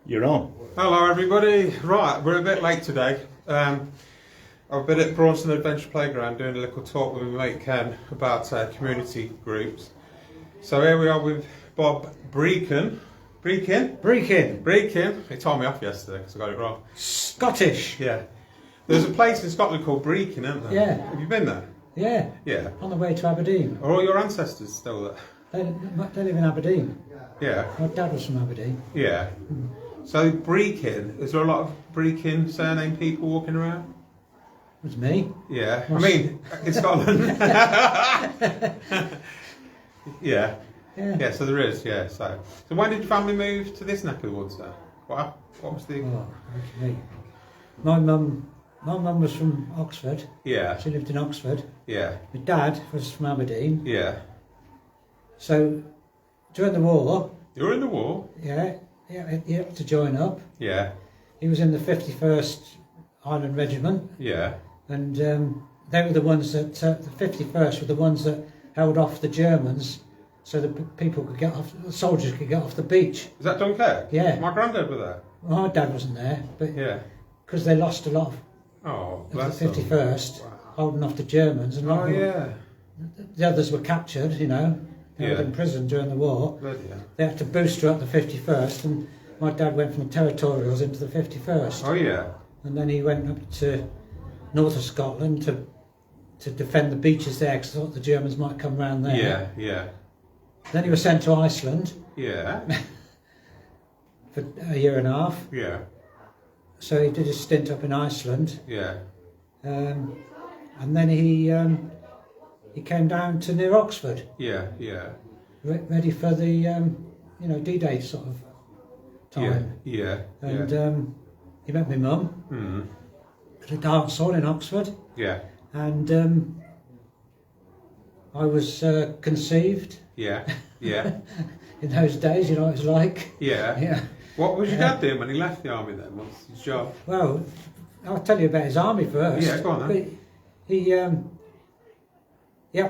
You're on. Hello everybody. Right, we're a bit late today. I've been at Braunton Adventure Playground doing a little talk with my mate Ken about community groups. So here we are with Bob Brechin. Brechin. He told me off yesterday because I got it wrong. Scottish. Yeah. There's a place in Scotland called Brechin, isn't there? Yeah. Have you been there? Yeah. Yeah. On the way to Aberdeen. Are all your ancestors still there? They live in Aberdeen. Yeah. My dad was from Aberdeen. Yeah. So Brechin, is there a lot of Brechin surname people walking around? It was me. Yeah. I mean, in Scotland. Yeah. Yeah. So there is, yeah. So when did your family move to this neck of the woods then? What was the... Oh, okay. My mum was from Oxford. Yeah. She lived in Oxford. Yeah. My dad was from Aberdeen. Yeah. So during the war... You were in the war? Yeah, he had to join up. Yeah. He was in the 51st Highland Regiment. Yeah. And they were the ones that, the 51st were the ones that held off the Germans so that people could get off, the soldiers could get off the beach. Is that Dunkirk? Yeah. My granddad was there. My dad wasn't there, but Yeah. because they lost a lot Oh, of bless the them. 51st, Wow. holding off the Germans. And Oh, yeah. the others were captured, you know, they were Yeah. in prison during the war. Bloody hell. They had to booster up the 51st, and my dad went from the territorials into the 51st. Oh, yeah. And then he went up to north of Scotland to defend the beaches there because thought the Germans might come round there. Yeah, yeah. Then he was sent to Iceland Yeah. for a year and a half. Yeah. So he did his stint up in Iceland, Yeah. and then he came down to near Oxford, Yeah. Yeah. ready for the D-Day sort of time. Yeah. Yeah. And he met my mum Mm. at a dance hall in Oxford, Yeah. and I was conceived. Yeah. Yeah. In those days, you know what it was like. Yeah. Yeah. What was your dad doing when he left the army then? What's his job? Well, I'll tell you about his army first. Yeah, go on then. But he had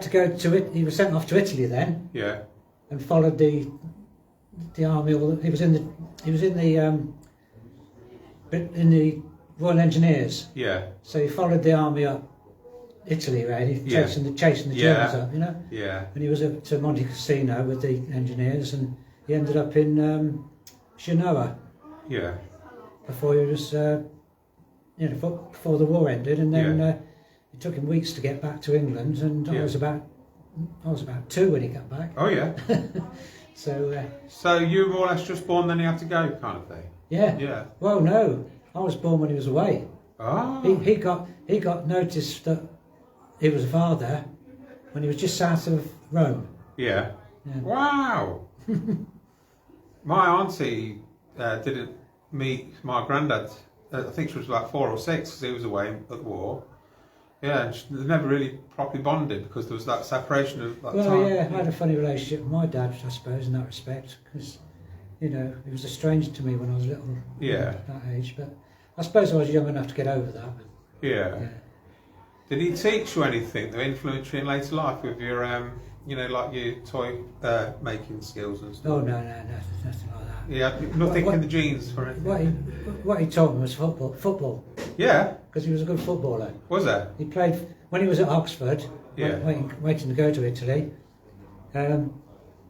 to go to it. He was sent off to Italy then, Yeah. and followed the army. He was in the Royal Engineers. Yeah. So he followed the army up Italy, really, Yeah. chasing the Yeah. Germans up, you know. Yeah. And he was up to Monte Cassino with the engineers, and he ended up in Genoa Yeah. before he was, before the war ended, and then Yeah. it took him weeks to get back to England, and Yeah. I was about 2 when he got back. Oh, yeah. So So you were more or less just born, then he had to go, kind of thing. yeah. Yeah. Well, no, I was born when he was away. Ah. He got notice that he was a father when he was just south of Rome. Yeah. Yeah. Wow. My auntie didn't meet my granddad. I think she was like 4 or 6 because he was away at the war. Yeah, and they never really properly bonded because there was that separation of that Well, time. yeah, I had a funny relationship with my dad, I suppose, in that respect, because, he was a stranger to me when I was little, Yeah. that age, but I suppose I was young enough to get over that. Yeah. Yeah. Did he teach you anything that influenced you in later life with your, like your toy making skills and stuff? Oh, no, nothing like that. Yeah, nothing What- in the genes for it. What he taught me was football, Yeah, because he was a good footballer. was it? He played, when he was at Oxford, Yeah. waiting to go to Italy,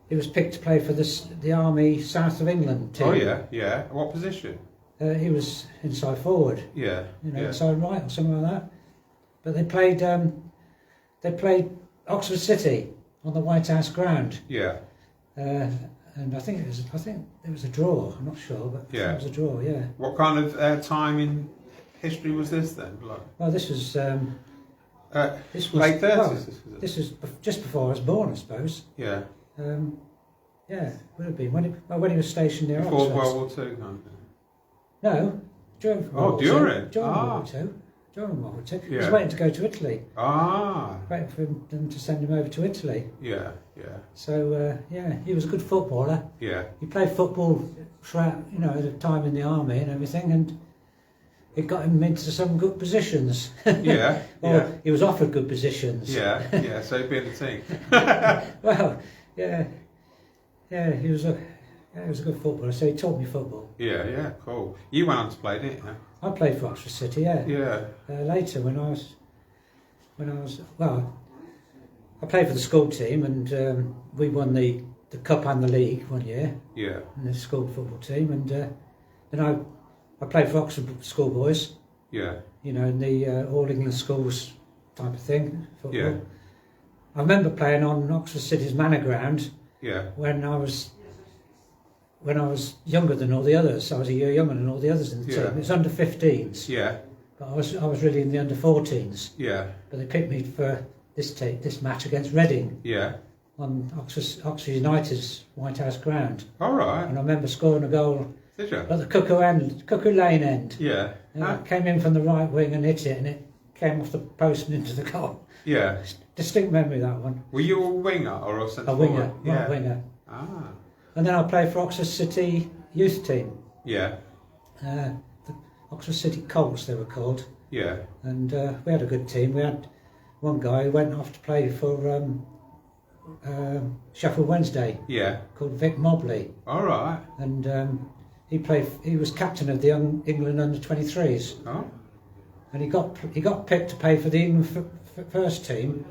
he was picked to play for the Army South of England team. Oh yeah, yeah. What position? He was inside forward, Yeah, yeah. inside right or something like that. But they played Oxford City on the White House ground, Yeah, and I think it was a draw. I'm not sure, but Yeah. it was a draw. Yeah. what kind of time in history was this then? Like, Well, this was late 30s? well, this was it? this was just before I was born, I suppose. Yeah, Yeah, would have been when he was stationed near before Oxford. World War II kind of thing. No, during Oh, World War during? II. During World Ah. War II. During World War II. He Yeah. was waiting to go to Italy. Ah, Waiting for them to send him over to Italy. yeah, yeah, So yeah, he was a good footballer. yeah, He played football throughout, at a time in the army and everything, and it got him into some good positions. yeah, Well, yeah, he was offered good positions. yeah, yeah. So he'd be in the team. Well, yeah, he was Yeah, he was a good footballer, so he taught me football. Yeah, yeah, cool. You went on to play, didn't you? I played for Oxford City, yeah. Yeah. Later, when I was well, I played for the school team, and we won the cup and the league one year. Yeah. In the school football team, and then I played for Oxford schoolboys. Yeah. You know, in the All England schools type of thing. Football. Yeah. I remember playing on Oxford City's manor ground. Yeah. When I was younger than all the others. I was a year younger than all the others in the team. It was under 15s. Yeah. But I was really in the under 14s. Yeah. But they picked me for this match against Reading. Yeah. On Oxford United's White House ground. All right. And I remember scoring a goal. Did you? At the Cuckoo Lane end. Yeah. It came in from the right wing and hit it, and it came off the post and into the goal. Yeah. Distinct memory, that one. Were you a winger or a centre A winger, forward? right Yeah. winger. Ah. And then I played for Oxford City youth team. Yeah. The Oxford City Colts, they were called. Yeah. And we had a good team. We had one guy who went off to play for Sheffield Wednesday. Yeah. Called Vic Mobley. All right. And he was captain of the young England under 23s. Oh. And he got picked to play for the England first team,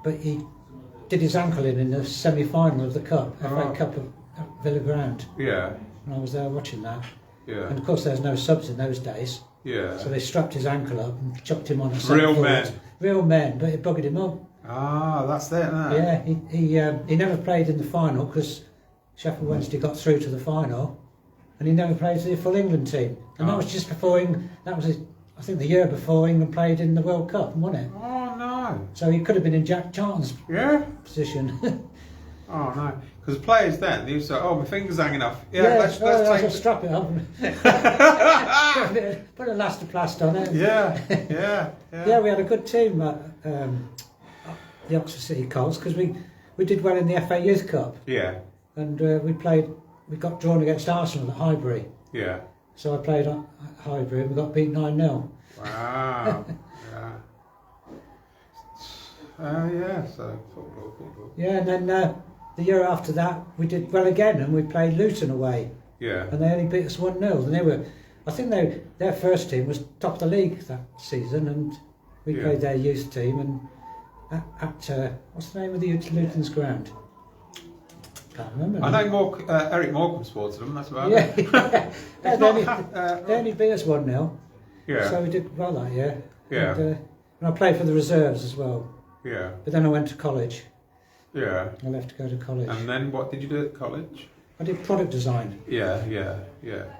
but he did his ankle in the semi-final of the Cup, FA Cup at Villa Ground. Yeah. And I was there watching that. Yeah. And of course there's no subs in those days. Yeah. So they strapped his ankle up and chucked him on a Real forward. men. Real men, but it buggered him up. Ah, that's it, isn't it? Yeah, he never played in the final because Sheffield Wednesday got through to the final, and he never played for the full England team. And that was just before I think the year before England played in the World Cup and won it. Oh no. So he could have been in Jack Charlton's position. Oh no. Because players then, they used to say, oh, my finger's hanging off. Yeah, let's just strap it up. Put a elastoplast on it. Yeah. Yeah, we had a good team at the Oxford City Colts because we did well in the FA Youth Cup. Yeah. And we got drawn against Arsenal at Highbury. Yeah. So I played at Highbury and we got beat 9-0. Wow. Yeah. Yeah, so football. Yeah, and then the year after that we did well again and we played Luton away. Yeah. And they only beat us 1-0. And I think their first team was top of the league that season, and we played their youth team and at what's the name of the Luton's ground? Can't remember. I know Eric Morecambe supported them, that's about it. They only beat us 1-0. Yeah. So we did well that year. Yeah. And I played for the reserves as well. Yeah. But then I went to college. Yeah. I left to go to college. And then what did you do at college? I did product design. Yeah.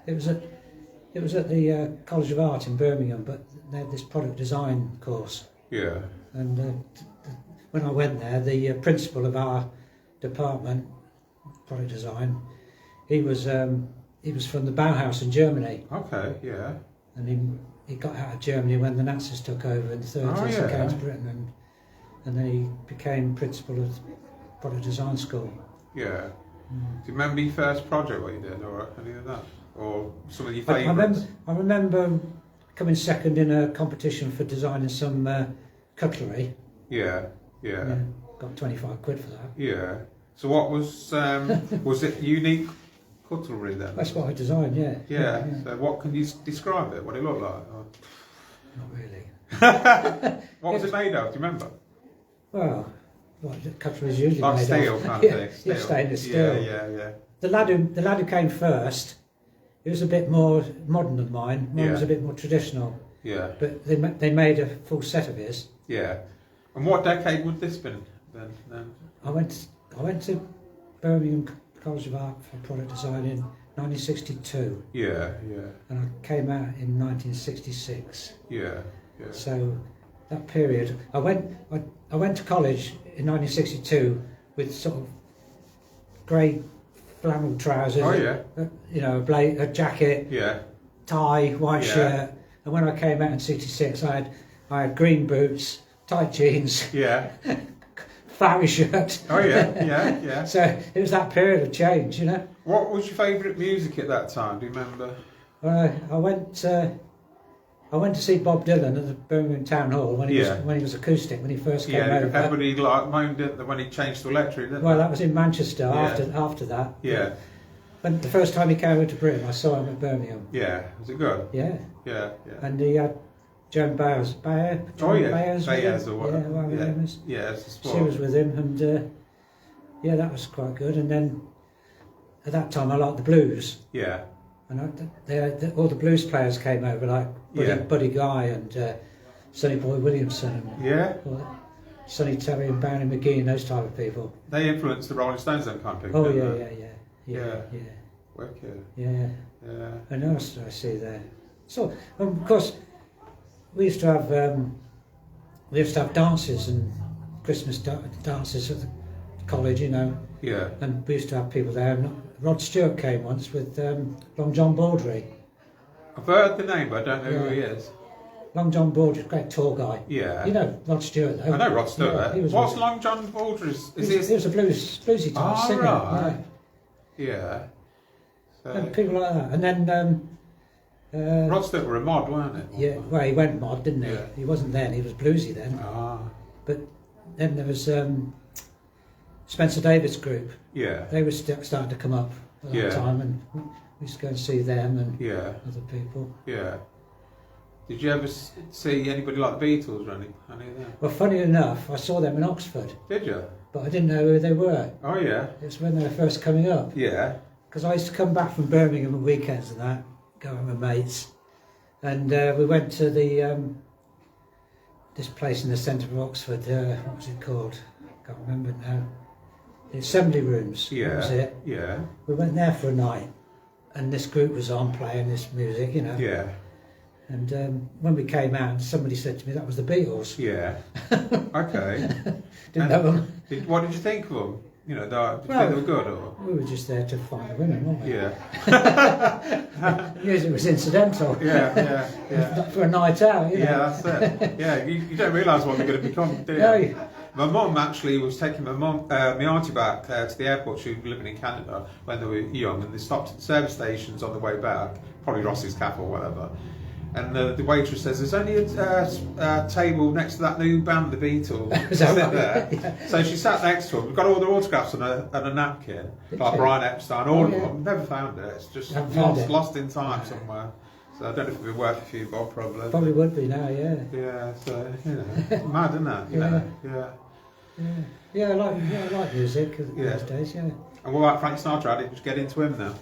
It was at the College of Art in Birmingham, but they had this product design course. Yeah. And when I went there, the principal of our department, product design, he was from the Bauhaus in Germany. Okay. Yeah. And he got out of Germany when the Nazis took over in the 30s and came to Britain, and then he became principal of the product design school. Yeah. Do you remember your first project, what you did, or any of that? Or some of your favourites? I remember coming second in a competition for designing some cutlery. Yeah. Got 25 quid for that. Yeah. So what was it unique cutlery then? That's what I designed, Yeah. So what can you describe it? What it looked like? Or? Not really. What was it made of? Do you remember? Well, cutlery is usually Like made steel of. kind of thing. Steel. Stainless steel. Yeah. The lad who came first, he was a bit more modern than mine. Mine was a bit more traditional. Yeah. But they made a full set of his. Yeah. And what decade would this been then? I went to Birmingham College of Art for product design in 1962. Yeah. And I came out in 1966. Yeah. So that period, I went to college in 1962 with sort of grey flannel trousers. Oh yeah. A jacket. Yeah. Tie, white shirt. And when I came out in '66, I had green boots, tight jeans. Yeah. Flowery shirt. Oh yeah. So it was that period of change, What was your favourite music at that time? Do you remember? I went I went to see Bob Dylan at the Birmingham Town Hall when he Yeah. was acoustic, when he first came Yeah, over. everybody like moaned it when he changed to electric, didn't Well, they? that was in Manchester Yeah. after that. Yeah, When the first time he came over to Britain, I saw him at Birmingham. yeah. Was it good? Yeah. Yeah, yeah. And he had Joan Baez. Oh yeah, Baez or whatever. Yeah, whatever her name is. Yeah, it's a sport. She was with him, and yeah, that was quite good. And then at that time, I liked the blues. Yeah, And all the blues players came over, like Buddy Guy and Sonny Boy Williamson and yeah. Sonny Terry and Barney McGee and those type of people. They influenced the Rolling Stones, them kind of people. Oh didn't yeah, they? yeah. Wicked. Yeah. Yeah. And what else did I see there? So, of course, we used to have dances and Christmas dances at the college, you know. Yeah. And we used to have people there. And Rod Stewart came once with Long John Baldry. I've heard the name, but I don't know who he is. Long John Baldry, great tall guy. Yeah. You know Rod Stewart, though. I know Rod Stewart. Yeah, he was What's Long John Baldry's? He was a bluesy type singer. right. Yeah. Yeah. And So, people like that. And then Rod Stewart were a mod, weren't it? yeah, well, he went mod, didn't he? Yeah. He wasn't then. He was bluesy then. Ah. But then there was Spencer Davis group. Yeah. They were starting to come up at Yeah. that time, and we used to go and see them and Yeah. other people. Yeah. Did you ever see anybody like the Beatles or any of them? Well, funny enough, I saw them in Oxford, Did you? but I didn't know who they were. Oh yeah. It's when they were first coming up. Yeah. Because I used to come back from Birmingham on weekends and that, go with my mates, and we went to the this place in the centre of Oxford. What was it called? Can't remember now. The Assembly Rooms. Yeah. That was it. Yeah. We went there for a night, and this group was on playing this music, you know. Yeah. And when we came out, somebody said to me that was the Beatles. Yeah. Okay. Didn't know them. What did you think of them? You know, did you Well, think they were good or? We were just there to find the women, weren't we? Yeah. The music was incidental. Yeah. For a night out, you know. Yeah, that's it. Yeah, you don't realise what they're going to become, do you? No. My mum actually was taking my auntie back to the airport. She was living in Canada when they were young, and they stopped at the service stations on the way back, probably Ross's Cafe or whatever. And the waitress says, "There's only a table next to that new band, the Beatles." Is that Sit right? there. Yeah. So she sat next to them. We've got all the autographs on a napkin, Did like she? Brian Epstein, all of yeah. them. Never found it. It's just Haven't found it. lost in time somewhere. So I don't know if it'd be worth a few bob, probably. Probably would be now, yeah. Yeah, so you know, mad, isn't it? You know, yeah. Yeah, I like music these days, yeah. And what about Frank Sinatra? How did you get into him now?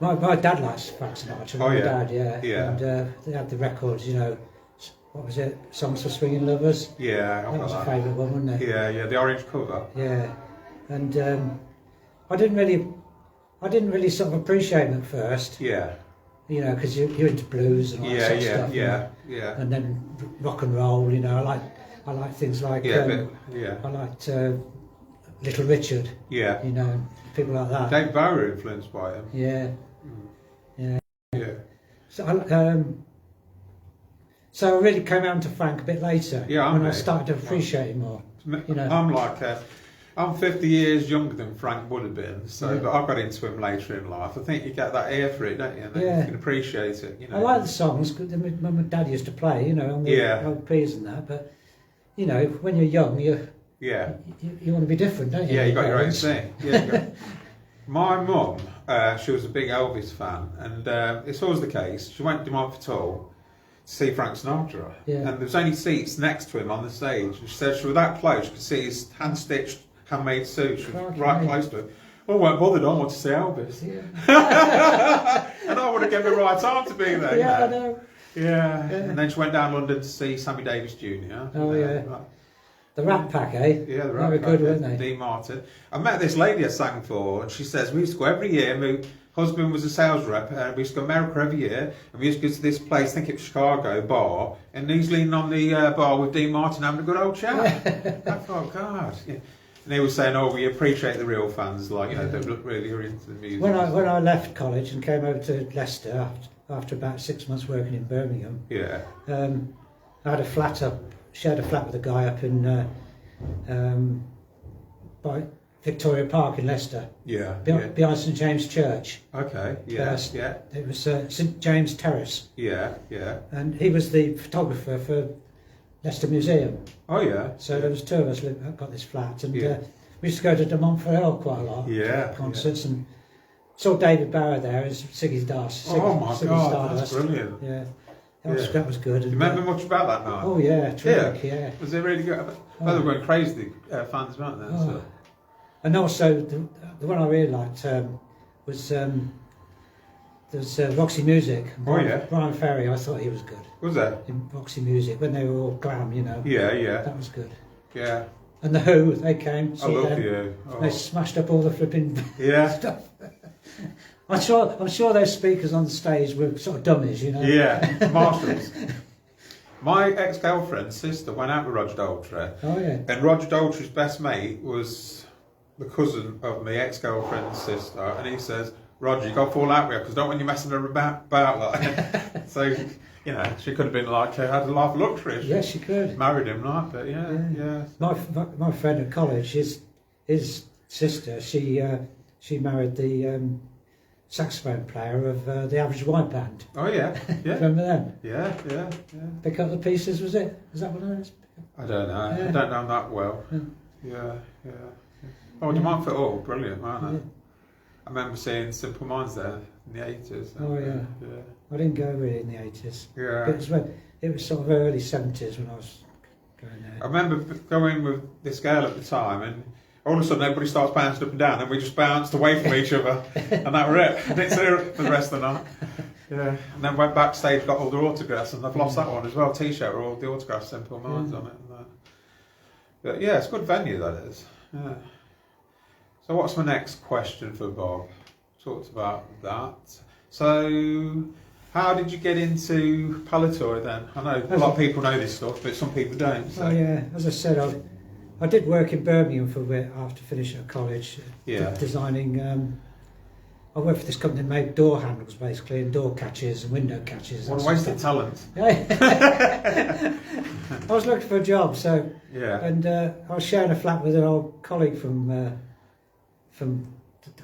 My dad likes Frank Sinatra. Oh, My yeah. dad, yeah. Yeah. And they had the records, you know, what was it? Songs for Swinging Lovers. Yeah, That was a favourite one, wasn't it? Yeah, the orange cover. Yeah. And I didn't really sort of appreciate him at first, Yeah, you know, because you're into blues and all that sort of stuff. yeah. And then rock and roll, you know. I like things like Yeah, I liked Little Richard, yeah. you know, people like that. Dave Bowie influenced by him. Yeah. Yeah, So I really came out to Frank a bit later. Yeah, when I mate. started to appreciate him more. You know. I'm like, I'm 50 years younger than Frank would have been, so Yeah. but I got into him later in life. I think you get that ear for it, don't you? And then Yeah. you can appreciate it. You know. I like the songs. 'Cause my dad used to play, you know, on the Yeah. LPs and that. But you know, when you're young, you want to be different, don't you? Yeah, you got your own parents? thing. Yeah, my mum, she was a big Elvis fan, and it's always the case. She went to Montreal to see Frank Sinatra, Yeah. and there was only seats next to him on the stage. And she said she was that close, she could see his hand-stitched, handmade suit. She was Crikey. right close to him. I weren't bothered. I want to see Elvis, Yeah. and I would have given the right time to be there. Yeah, I you know. know. Yeah. And then she went down London to see Sammy Davis Jr. Oh, you know, yeah. like- The Rat Pack, eh? Yeah, the They right were good, weren't they? Dean Martin. I met this lady I sang for, and she says we used to go every year. My husband was a sales rep, and we used to go to America every year, and we used to go to this place, I think it was Chicago, bar, and he's leaning on the bar with Dean Martin having a good old chat. I thought, God. Yeah. And he was saying, oh, we appreciate the real fans, like, you know, that look really are into the music. When I left college and came over to Leicester after about 6 months working in Birmingham, Yeah. I had a flat up, shared a flat with a guy up in by Victoria Park in Leicester, Yeah. behind St James Church. Okay. Yeah. It was St James Terrace. Yeah. And he was the photographer for Leicester Museum. Oh yeah. So there was two of us got this flat, and Yeah. we used to go to De Montferrand quite a lot. Yeah. Concerts and saw David Barrow there as Siggy Stardust. Oh my God, that's brilliant. Yeah. That was good. Do you remember much about that night? Oh yeah, terrific, yeah. Was it really good? Well, they were going crazy, the fans, weren't they? Oh. And also, the one I really liked was there's Roxy Music. Brian Ferry, I thought he was good. Was that? In Roxy Music, when they were all glam, you know. Yeah. That was good. Yeah. And the Who, they came. I love you. Oh. They smashed up all the flipping stuff. I'm sure those speakers on the stage were sort of dummies, you know. Yeah, marshals. My ex-girlfriend's sister went out with Roger Daltrey. Oh yeah. And Roger Daltrey's best mate was the cousin of my ex-girlfriend's sister, and he says, "Roger, you got to fall out with her because I don't want you messing her about like." So, you know, she could have been like, had a life of luxury. Yes, she could. Married him, like, but yeah. My friend at college, his sister, she married the saxophone player of the Average White Band. Oh yeah. Remember them? Yeah. Pick Up the Pieces, was it? Was that one of those? I don't know. Yeah. I don't know that well. Yeah. Oh, De Montferrand, brilliant, wasn't it? I remember seeing Simple Minds there in the 80s. Oh yeah. I didn't go really in the 80s. Yeah. It was sort of early 70s when I was going there. I remember going with this girl at the time, and all of a sudden everybody starts bouncing up and down, and we just bounced away from each other, and that was it. I didn't see her for the rest of the night. Yeah. And then went backstage, got all the autographs, and I've lost that one as well. T-shirt with all the autographs, Simple Minds on it. But yeah, it's a good venue, that is. Yeah. So what's my next question for Bob? Talked about that. So how did you get into Palitoy then? I know a lot of people know this stuff, but some people don't. So. Oh yeah, as I said, I did work in Birmingham for a bit after finishing at college. Designing. I worked for this company that made door handles basically, and door catches and window catches. What a waste of talent. I was looking for a job, so and I was sharing a flat with an old colleague from the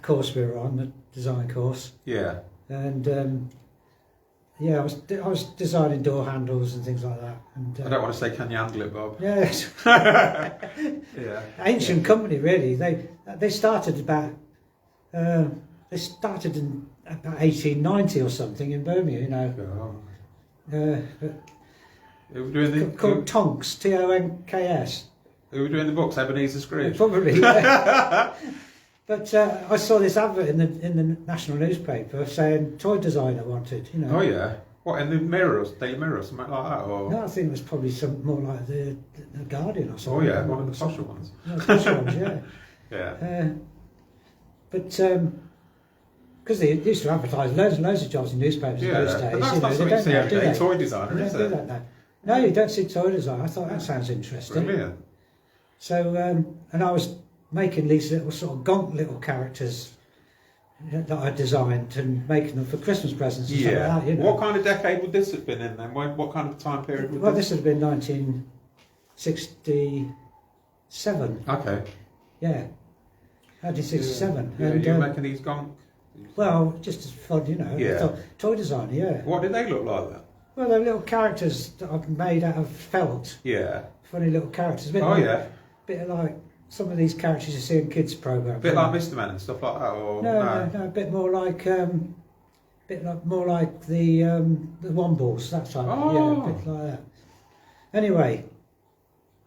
course we were on, the design course. Yeah. And I was designing door handles and things like that. And I don't want to say, can you handle it, Bob? Yes. Yeah. Ancient company, really. They started about. They started in about 1890 or something in Birmingham, you know. Who were doing the called Tonks, Tonks. Who were doing the books? Ebenezer Scrooge. Probably. Yeah. But I saw this advert in the national newspaper saying toy designer wanted, you know. Oh yeah. What, in the Mirrors, Daily Mirror, something like that? Or? No, I think it was probably some more like the Guardian or something. Oh yeah, one of the social ones. No, social ones, yeah. Yeah. But because they used to advertise loads of jobs in newspapers in those days. But that's not something you see every day. Toy designer, is it? They don't do that now. No, you don't see toy design. I thought that sounds interesting. Brilliant. So, and I was making these little sort of gonk little characters that I designed and making them for Christmas presents and stuff like that, you know. What kind of decade would this have been in then? What kind of time period would this would have been 1967. Okay. Yeah. 1967. Yeah, and you were making these gonk? Well, just as fun, you know. Yeah. Toy design, yeah. What did they look like then? Well, they're little characters that I've made out of felt. Yeah. Funny little characters. Oh yeah. Bit like some of these characters you see in kids' programs. A bit like Mr. Man and stuff like that, or no, a bit more like the Wombles, that type. Yeah, a bit like that. Anyway,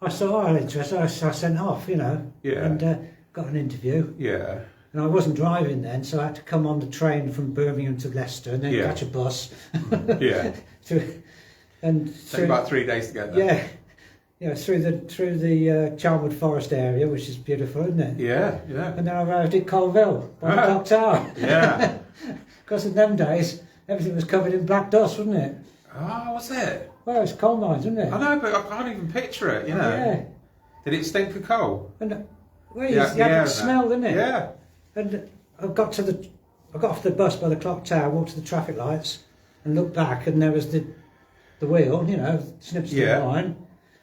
I saw I was interested. I sent off, you know. Yeah. And got an interview. Yeah. And I wasn't driving then, so I had to come on the train from Birmingham to Leicester and then catch a bus. Yeah. Took about 3 days to get there. Yeah. Yeah, through the Charnwood Forest area, which is beautiful, isn't it? Yeah. And then I arrived at Colville by the clock tower. Yeah. Because in them days, everything was covered in black dust, wasn't it? Oh, what's it? Well, it's coal mines, isn't it? I know, but I can't even picture it, you know. Yeah. Did it stink of coal? And you have that smell, didn't it? Yeah. And I got off the bus by the clock tower, walked to the traffic lights, and looked back, and there was the wheel, you know, snips of the line,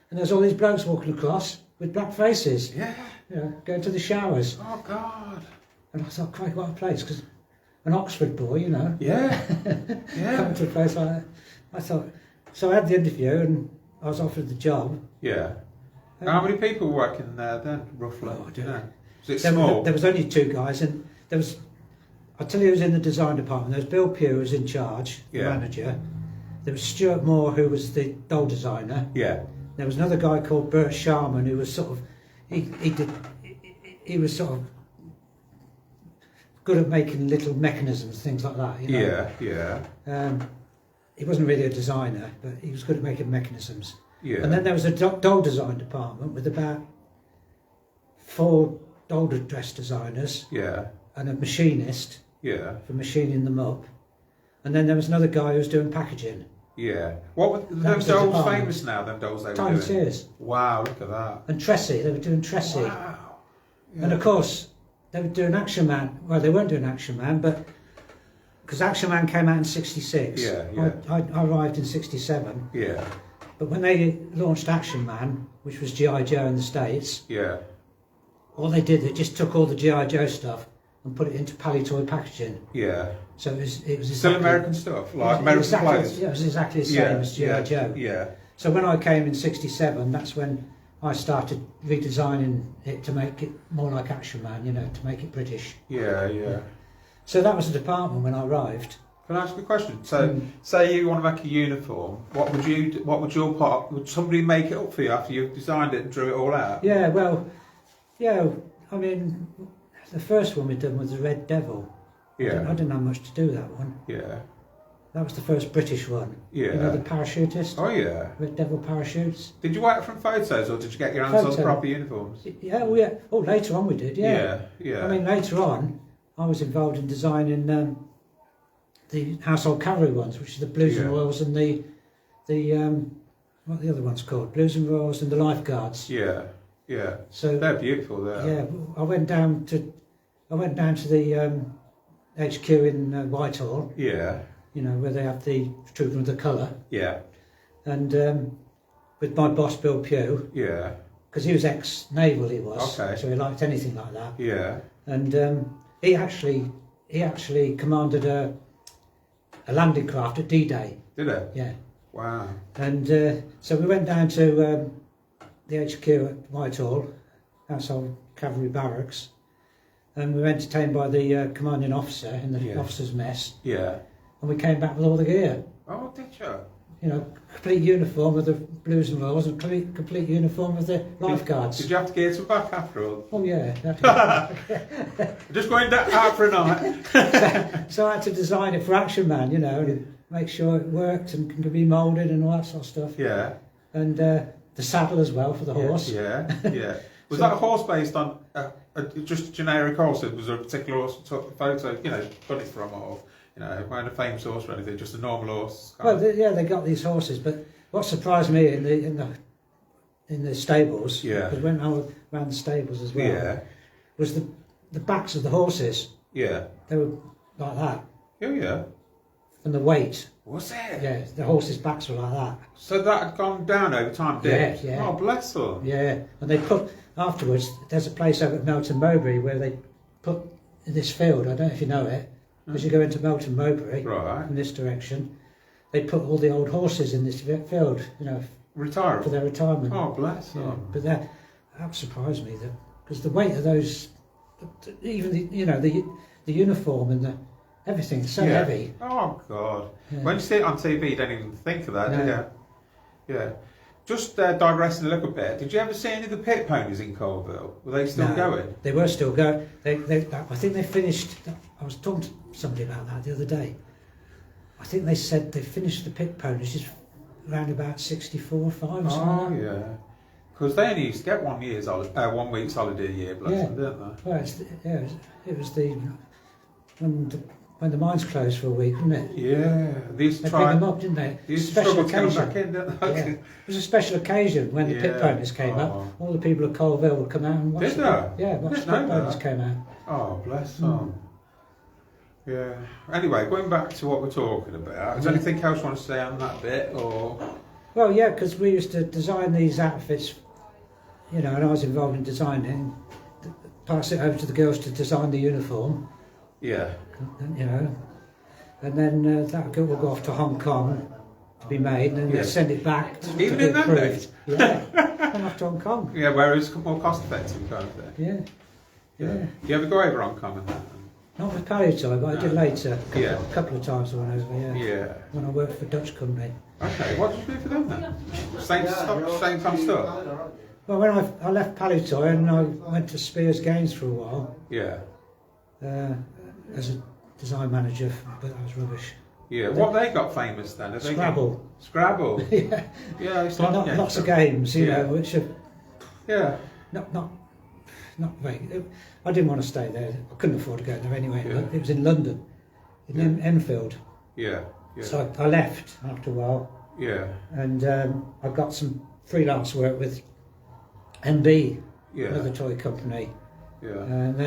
and there's all these blokes walking across with black faces. Yeah. going to the showers. Oh God. And I thought, Craig, what a place, because an Oxford boy, Yeah. Yeah. come to a place like that. I thought, so I had the interview and I was offered the job. Yeah. How many people were working there then, roughly? Oh, I don't know. Was it small? There was only 2 guys, and there was, I'll tell you who was in the design department. There was Bill Pugh, who was in charge, the manager. There was Stuart Moore, who was the doll designer. Yeah. There was another guy called Bert Sharman, who was sort of, he was sort of good at making little mechanisms, things like that. Yeah. He wasn't really a designer, but he was good at making mechanisms. Yeah. And then there was a doll design department with about 4 doll dress designers. Yeah. And a machinist. Yeah. For machining them up. And then there was another guy who was doing packaging. Yeah. What were those dolls famous now? Them dolls they were doing. Tiny Tears. Wow, look at that. And Tressie, they were doing Tressie. Wow. Yeah. And of course, they were doing Action Man. Well, they weren't doing Action Man, but because Action Man came out in '66. Yeah. I arrived in '67. Yeah. But when they launched Action Man, which was G.I. Joe in the States, all they did, they just took all the G.I. Joe stuff and put it into Palitoy packaging. Yeah. So it was exactly, still American stuff, like American clothes. Yeah, it was exactly the same as G.I. Joe. Yeah. So when I came in '67, that's when I started redesigning it to make it more like Action Man, to make it British. Yeah. So that was the department when I arrived. Can I ask you a question? So, say you want to make a uniform, what would your part? Would somebody make it up for you after you've designed it and drew it all out? Yeah, well, I mean, the first one we done was the Red Devil. Yeah. I didn't have much to do with that one. Yeah. That was the first British one. Yeah. The parachutist. Oh yeah. Red Devil parachutes. Did you work from photos or did you get your hands on proper uniforms? Yeah, Oh, later on we did. Yeah. Yeah. I mean, later on, I was involved in designing the household cavalry ones, which are the Blues and Royals and the what are the other ones called? Blues and Royals and the Lifeguards. Yeah. So they're beautiful there. Yeah, I went down to the HQ in Whitehall. Yeah. Where they have the Trooping with the Colour. Yeah. And with my boss Bill Pugh. Yeah. Because he was ex-naval, he was. Okay. So he liked anything like that. Yeah. And he actually commanded a landing craft at D-Day. Did it? Yeah. Wow. And so we went down to the HQ at Whitehall, Household Cavalry Barracks, and we were entertained by the commanding officer in the officers' mess. Yeah. And we came back with all the gear. Oh, did you? Complete uniform of the Blues and Royals and complete uniform of the Lifeguards. Did you have to gear some back after all? Oh yeah. Just going out for a night. So I had to design it for Action Man, and make sure it worked and could be moulded and all that sort of stuff. Yeah. And the saddle as well for the horse. Yeah. Was that a horse based on just a generic horse? Was there a particular horse you took the photo, got it from, or weren't a famous horse or anything, just a normal horse? Well, they got these horses, but what surprised me in the stables, because when I was around the stables as well, was the backs of the horses. Yeah. They were like that. Oh yeah. And the weight. Was it? Yeah, the horses' backs were like that. So that had gone down over time, did it? Yeah. Oh, bless them. Yeah, and they put, afterwards, there's a place over at Melton Mowbray where they put in this field, I don't know if you know it, as you go into Melton Mowbray, in this direction, they put all the old horses in this field, Retired? For their retirement. Oh, bless them. But that surprised me, because the weight of those, even the uniform and everything's so heavy. Oh God! Yeah. When you see it on TV, you don't even think of that, do you? Yeah. Just digressing a little bit. Did you ever see any of the pit ponies in Colville? Were they still going? They were still going. I think they finished. I was talking to somebody about that the other day. I think they said they finished the pit ponies just around about 64, 5 or something. Oh yeah. Because they only used to get 1 week's holiday a year, bless them, didn't they? Well, it was when the mines closed for a week, wasn't it? Yeah, they picked them up, didn't they? They used to struggle to come back in, didn't they? Yeah. It was a special occasion when the pit ponies came up. All the people of Colville would come out and watch them. Yeah, watch the pit ponies came out. Oh, bless them. Yeah. Anyway, going back to what we're talking about, is there anything else you want to say on that bit, or? Well, yeah, because we used to design these outfits, and I was involved in designing pass it over to the girls to design the uniform. Yeah. You know, and then that will go off to Hong Kong to be made, and then they send it back to Even be in them approved. days? Yeah, gone off to Hong Kong. Yeah, where it's more cost effective kind of thing. Yeah, yeah. Do you ever go over Hong Kong and that? Not with Palitoy, but I did later. Yeah. A couple of times I went over. Yeah. Yeah. When I worked for a Dutch company. Okay, what did you do for them then? Same stuff, same kind of stuff? Well, when I left Palitoy and I went to Spears Gaines for a while Yeah. as a design manager, but that was rubbish. Yeah, what they got famous then? Have they Scrabble. Scrabble? Yeah. Yeah, it's So like lots of games, you Yeah. know, which are Yeah. not very. I didn't want to stay there. I couldn't afford to go there anyway. Yeah. It was in London, in Enfield. Yeah. Yeah. So I left after a while, Yeah. and I got some freelance work with MB, Yeah. another toy company, Yeah. and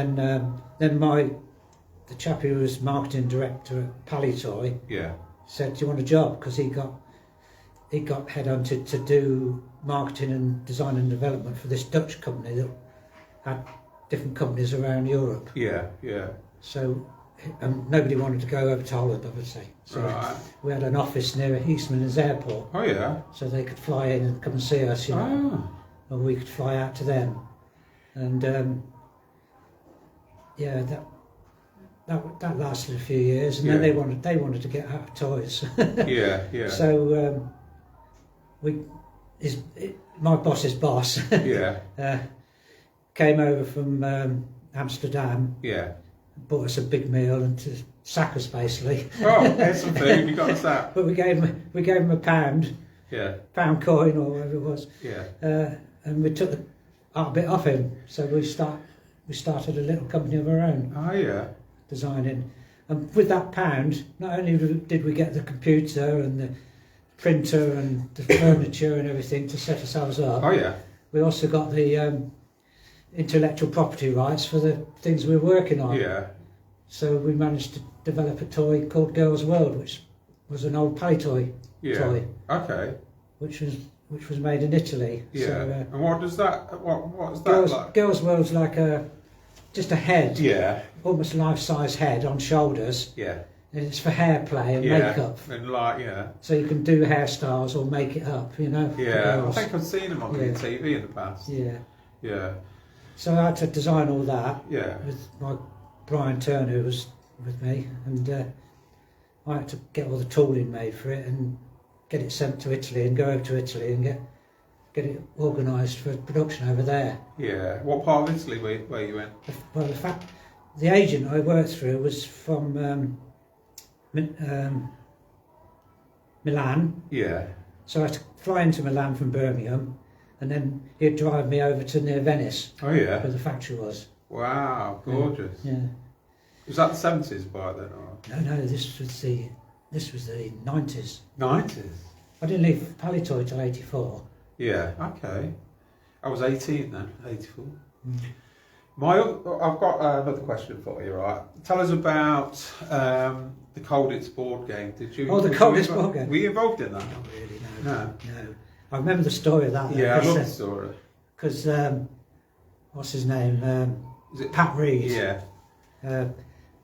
then the chap who was marketing director at Palitoy Yeah. said, "Do you want a job?" Because he got headhunted to do marketing and design and development for this Dutch company that had different companies around Europe. Yeah. Yeah. So nobody wanted to go over to Holland, obviously. So Right. we had an office near Eastman's airport, Oh yeah. so they could fly in and come and see us, you know, Oh. or we could fly out to them. And yeah, that lasted a few years, and then Yeah. they wanted to get out of toys. Yeah. Yeah. So my boss's boss Yeah. came over from Amsterdam, Yeah. bought us a big meal and to sack us basically. Oh, here's some food. You got us that. But we gave him a pound coin or whatever it was, Yeah. and we took a bit off him. So we started a little company of our own, Oh yeah. designing. And with that pound, not only did we get the computer and the printer and the furniture and everything to set ourselves up, Oh yeah. we also got the intellectual property rights for the things we were working on. Yeah. So we managed to develop a toy called Girls World, which was an old Palitoy Yeah. toy, Okay. which was made in Italy. Yeah. So, And what does that? What's that like? Girls World's like just a head, Yeah. almost life-size head on shoulders, Yeah. and it's for hair play and Yeah. makeup. And like yeah. So you can do hairstyles or make it up, you know. for Yeah. I girls. think I've seen them on Yeah. TV in the past. Yeah. Yeah. So I had to design all that Yeah. with my Brian Turner, who was with me, and I had to get all the tooling made for it and get it sent to Italy and go over to Italy and get it organised for production over there. Yeah. What part of Italy were you in? Well, the agent I worked through was from Milan, Yeah. so I had to fly into Milan from Birmingham, and then he'd drive me over to near Venice, Oh yeah. where the factory was. Wow. Gorgeous. Yeah. Was that the 70s by then or No, this was the 90s. 90s? I didn't leave Palitoy till '84. Yeah. Okay. I was 18 then. 84. Mm. I've got another question for you, right? Tell us about the Colditz board game. Did you? Oh, the Colditz board game. Were you involved in that? Not really, No. no. I remember the story of that. Yeah, I love the story. Because what's his name? Is it Pat Reed. Yeah.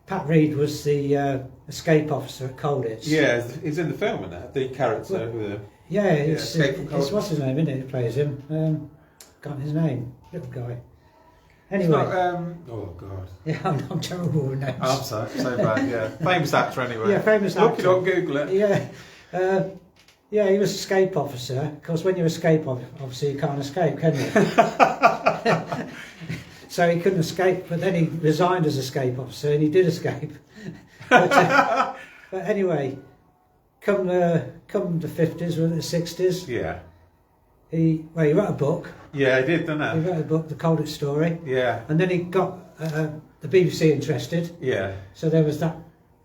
Pat Reed was the escape officer at Colditz. Yeah, he's in the film, isn't it? The character with him. Yeah, it's Escape from what's Colditz. his name, isn't it? Who plays him? Can't his name. Little guy. It's Anyway, not, oh God. yeah, I'm terrible with names. I'm so bad. Yeah, famous actor anyway. Yeah, famous Look actor. it up, Google it. Yeah. Yeah, he was escape officer. Of course, when you're escape officer, you can't escape, can you? So he couldn't escape, but then he resigned as escape officer, and he did escape. But anyway, come the 50s or the 60s, Yeah. he wrote a book. Yeah, he did, didn't He he? wrote a book, The Colditz Story, Yeah. and then he got the BBC interested. Yeah. So there was that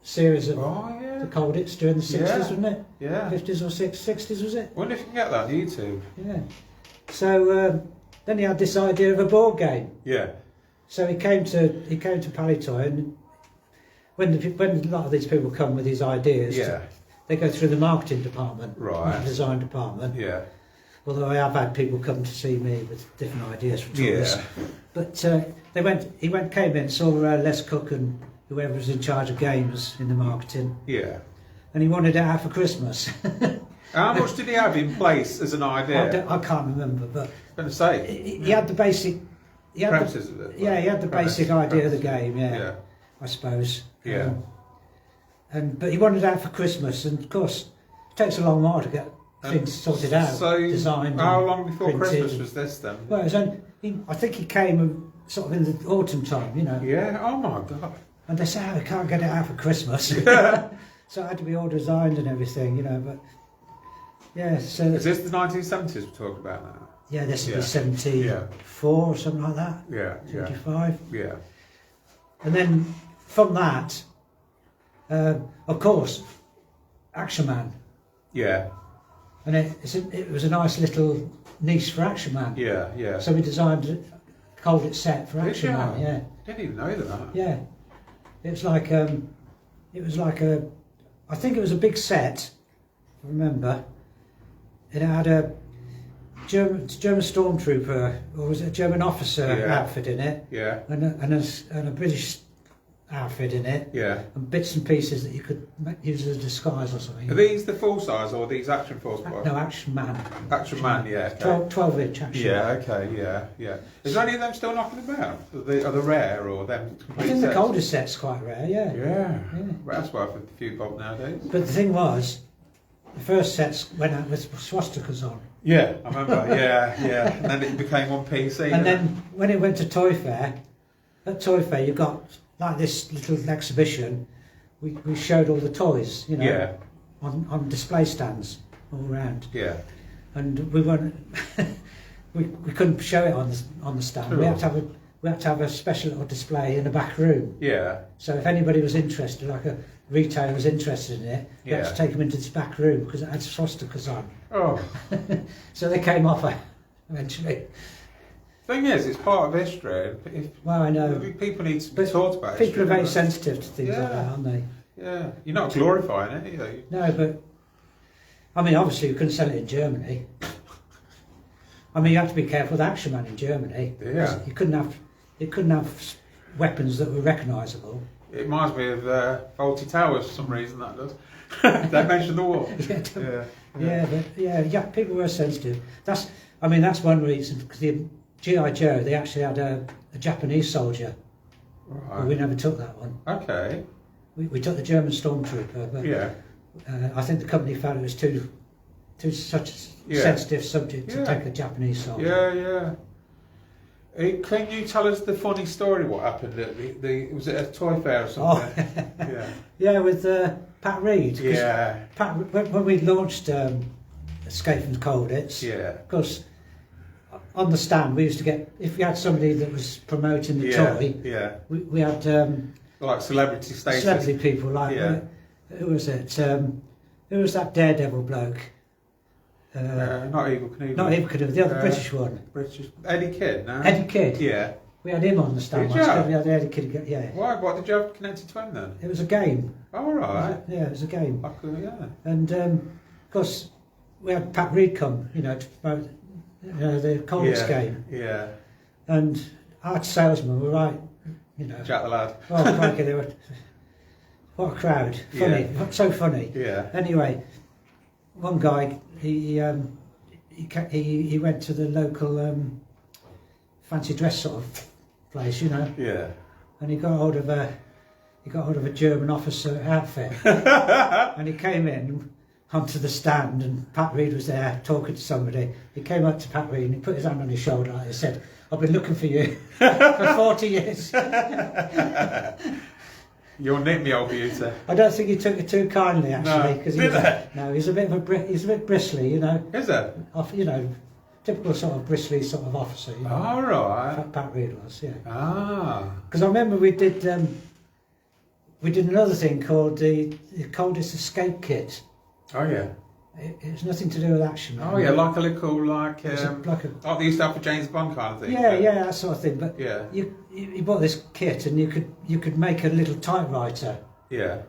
series of Oh The yeah. Colditz during the 60s, Yeah. wasn't it? Yeah. 50s or 60s, was it? Wonder if you can get that on YouTube. Yeah. So then he had this idea of a board game. Yeah. So he came to Palitoy, and when a lot of these people come with these ideas, Yeah. they go through the marketing department, Right. not the design department, Yeah. Although I have had people come to see me with different ideas for toys. Yeah. But he came in, saw Les Cook and whoever was in charge of games in the marketing, Yeah. and he wanted it out for Christmas. How much did he have in place as an idea? I can't remember, but I'm going to say. he had the basic. He had Premises of it. he had the basic idea of the game. Yeah, I suppose. Yeah. But he wanted it out for Christmas, and of course, it takes a long while to get things sorted out, So, designed. how and long before printed. Christmas was this then? Well, it was I think he came sort of in the autumn time, you know. Yeah. Oh my God. And they said, "Oh, we can't get it out for Christmas." So it had to be all designed and everything, you know. But yeah, so Is this the 1970s we're talking about now? yeah, this would be Yeah. 74 or something like that. Yeah. 75. Yeah. And then from that, of course, Action Man. Yeah. And it was a nice little niche for Action Man. Yeah. Yeah. So we designed it, called it set for Did Action you? Man. Yeah, Didn't even know that. yeah. It was like I think it was a big set. I remember. It had a German stormtrooper, or was it a German officer outfit in it, Yeah. and a British outfit in it, Yeah. and bits and pieces that you could use as a disguise or something. Are these the full size or are these Action Force boys? No, Action Man. Action Man, yeah. Okay. 12-inch Action Yeah, Man. okay, yeah, yeah. Is there any of them still knocking about? Are they rare or them I complete think the sets? colder set's quite rare, yeah. Yeah. Yeah. Well, that's worth a few bob nowadays. But the thing was, the first sets went out with swastikas on. Yeah, I remember, yeah. And then it became on PC. And then when it went to Toy Fair, at Toy Fair you got like this little exhibition. We showed all the toys, you know, Yeah. on display stands all around. Yeah. And we weren't, we couldn't show it on the stand. Sure. We had to have a special little display in the back room. Yeah. So if anybody was interested, like a retailer was interested in it, we had to take them into this back room because it had swastikas on. Oh. So they came off eventually. Thing is, it's part of history. Well, I know. People need to be But taught about people history. are very don't sensitive to things like Yeah. that, aren't they? they? Yeah. You're not glorifying it, either. No, but I mean, obviously, you couldn't sell it in Germany. I mean, you have to be careful with Action Man in Germany. Yeah. You couldn't have weapons that were recognisable. It reminds me of Faulty Towers for some reason, that does. They mentioned the war. Yeah, people were sensitive. That's one reason, because the G.I. Joe, they actually had a Japanese soldier. Right. But we never took that one. Okay. We took the German stormtrooper, but Yeah. I think the company felt it was too such a sensitive subject to take a Japanese soldier. Yeah. Can you tell us the funny story? What happened at was it a toy fair or something? Oh, yeah, with Pat Reed. Yeah. Pat, when we launched Escape from the Colditz, of course, on the stand we used to get, if we had somebody that was promoting the toy, we had like celebrity status. celebrity people like who was it? Who was that Daredevil bloke? Not Eagle Knievel. Not Eagle Knievel, the other British one. British Eddie Kidd, no? Eddie Kidd. Yeah. We had him on the stand Did once. you? We had Eddie Kidd. Yeah. Why? What did you have connected to him then? It was a game. Oh, right. Yeah, it was a game. Yeah. And of course, we had Pat Reed come, to promote the Colditz game. Yeah. And our salesmen were right, Jack the Lad. Oh, crikey, they were. What a crowd! Funny, so funny. Yeah. Anyway, one guy he went to the local fancy dress sort of place, Yeah. and he got hold of a German officer outfit, and he came in onto the stand, and Pat Reed was there talking to somebody. He came up to Pat Reed and he put his hand on his shoulder and he said, "I've been looking for you for 40 years." You'll nip me, old beauty. I don't think he took it too kindly, actually, because he's a bit bristly, Is it? Typical sort of bristly sort of officer. All right. Pat Reed was, yeah. Ah. Because I remember we did another thing called the Colditz Escape Kit. Oh yeah. It was nothing to do with Action Man. Oh yeah, like a little like they used to have for James Bond kind of thing. Yeah, that sort of thing. But yeah, you bought this kit and you could make a little typewriter. Yeah.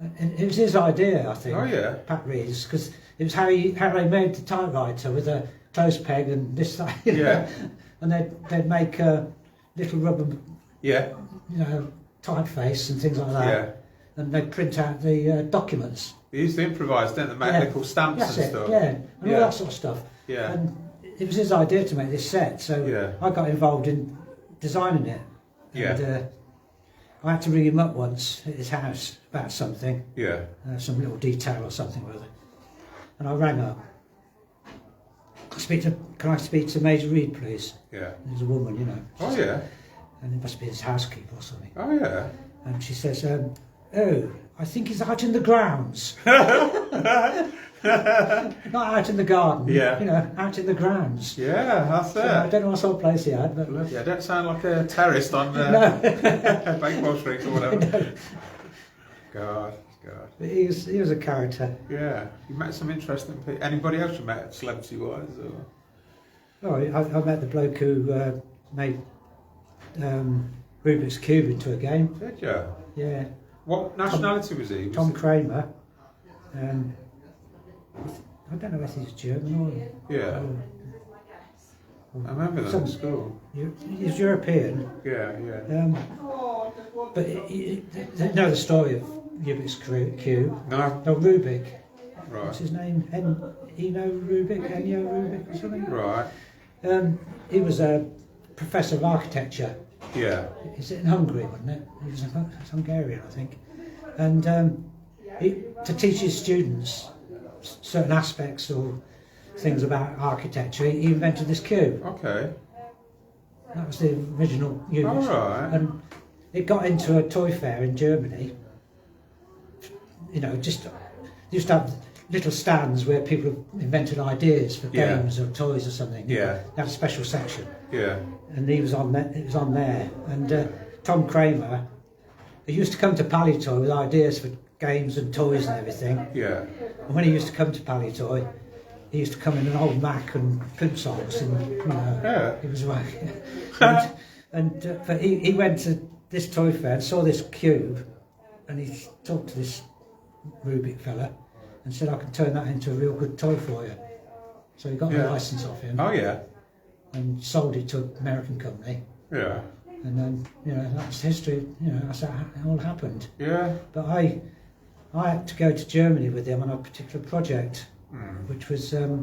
And it was his idea, I think. Oh yeah. Pat Reed's, because it was how they made the typewriter with clothes peg and this, that, you know, Yeah. and they'd make little rubber, Yeah. you know, typeface and things like that. Yeah. And they'd print out the documents. They used to improvise, didn't they? Make Yeah. little stamps That's and it, stuff. yeah, and Yeah. all that sort of stuff. Yeah. And it was his idea to make this set, so Yeah. I got involved in designing it. Yeah. And, I had to ring him up once at his house about something, Yeah. some little detail or something or other. And I rang up. Can I speak to Major Reed, please? Yeah. There's a woman, you know. Oh yeah. And it must be his housekeeper or something. Oh yeah. And she says, oh, I think he's out in the grounds. Not out in the garden, Yeah. you know, out in the grounds. Yeah, that's So I it. don't know what sort of place he had, but Bloody, I don't sound like a terrorist on no. Bakewell Street or whatever. No. God. But he was a character. Yeah. You met some interesting people. Anybody else you met, celebrity-wise? Or? Oh, I met the bloke who made Rubik's Cube into a game. Did you? Yeah. What nationality was he? Was Tom he- Kramer. I don't know if he's German Yeah. or I remember that some- in school. he's European. Yeah, yeah. But they know the story of Rubik's Cube. No? No, Rubik. What's Right. his name? Ennio Rubik or something? Right. He was a professor of architecture. Yeah. Is it in Hungary, wasn't it? He was Hungarian, I think. And to teach his students certain aspects or things about architecture, he invented this cube. Okay. That was the original unit. All right. And it got into a toy fair in Germany. You know, just used to have little stands where people invented ideas for Yeah. games or toys or something. Yeah. They had a special section. Yeah. And he was on there. It was on there. And Tom Kramer, he used to come to Palitoy with ideas for games and toys and everything. Yeah. And when he used to come to Palitoy, he used to come in an old Mac and Plimsolls, and you know, Yeah. he was like. But he went to this toy fair and saw this cube, and he talked to this Rubik fella and said, "I can turn that into a real good toy for you." So he got Yeah. the license off him Oh yeah. and sold it to an American company. Yeah. And then, you know, that's history, you know, that's how it all happened. Yeah. But I had to go to Germany with him on a particular project, Mm. which was a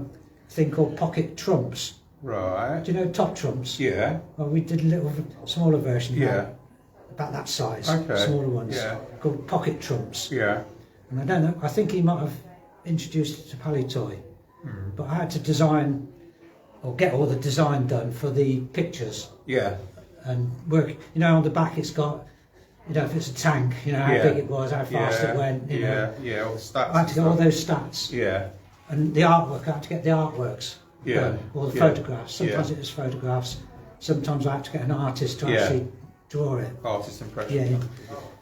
thing called pocket trumps. Right. Do you know top trumps? Yeah. Well, we did a little smaller version, Yeah. about that size, Okay. smaller ones, Yeah. called pocket trumps. Yeah. And I don't know, I think he might have introduced it to Palitoy, Mm. but I had to design, or get all the design done for the pictures. Yeah. And work, you know, on the back it's got, you know, if it's a tank, you know, how Yeah. big it was, how fast Yeah. it went, you know. Yeah. Yeah. All the stats. I had to get and all stuff. those stats. Yeah. And the artwork, I had to get the artworks Yeah. done, all the Yeah. photographs. Sometimes Yeah. it was photographs, sometimes I had to get an artist to Yeah. actually draw it. Artist impression. Yeah.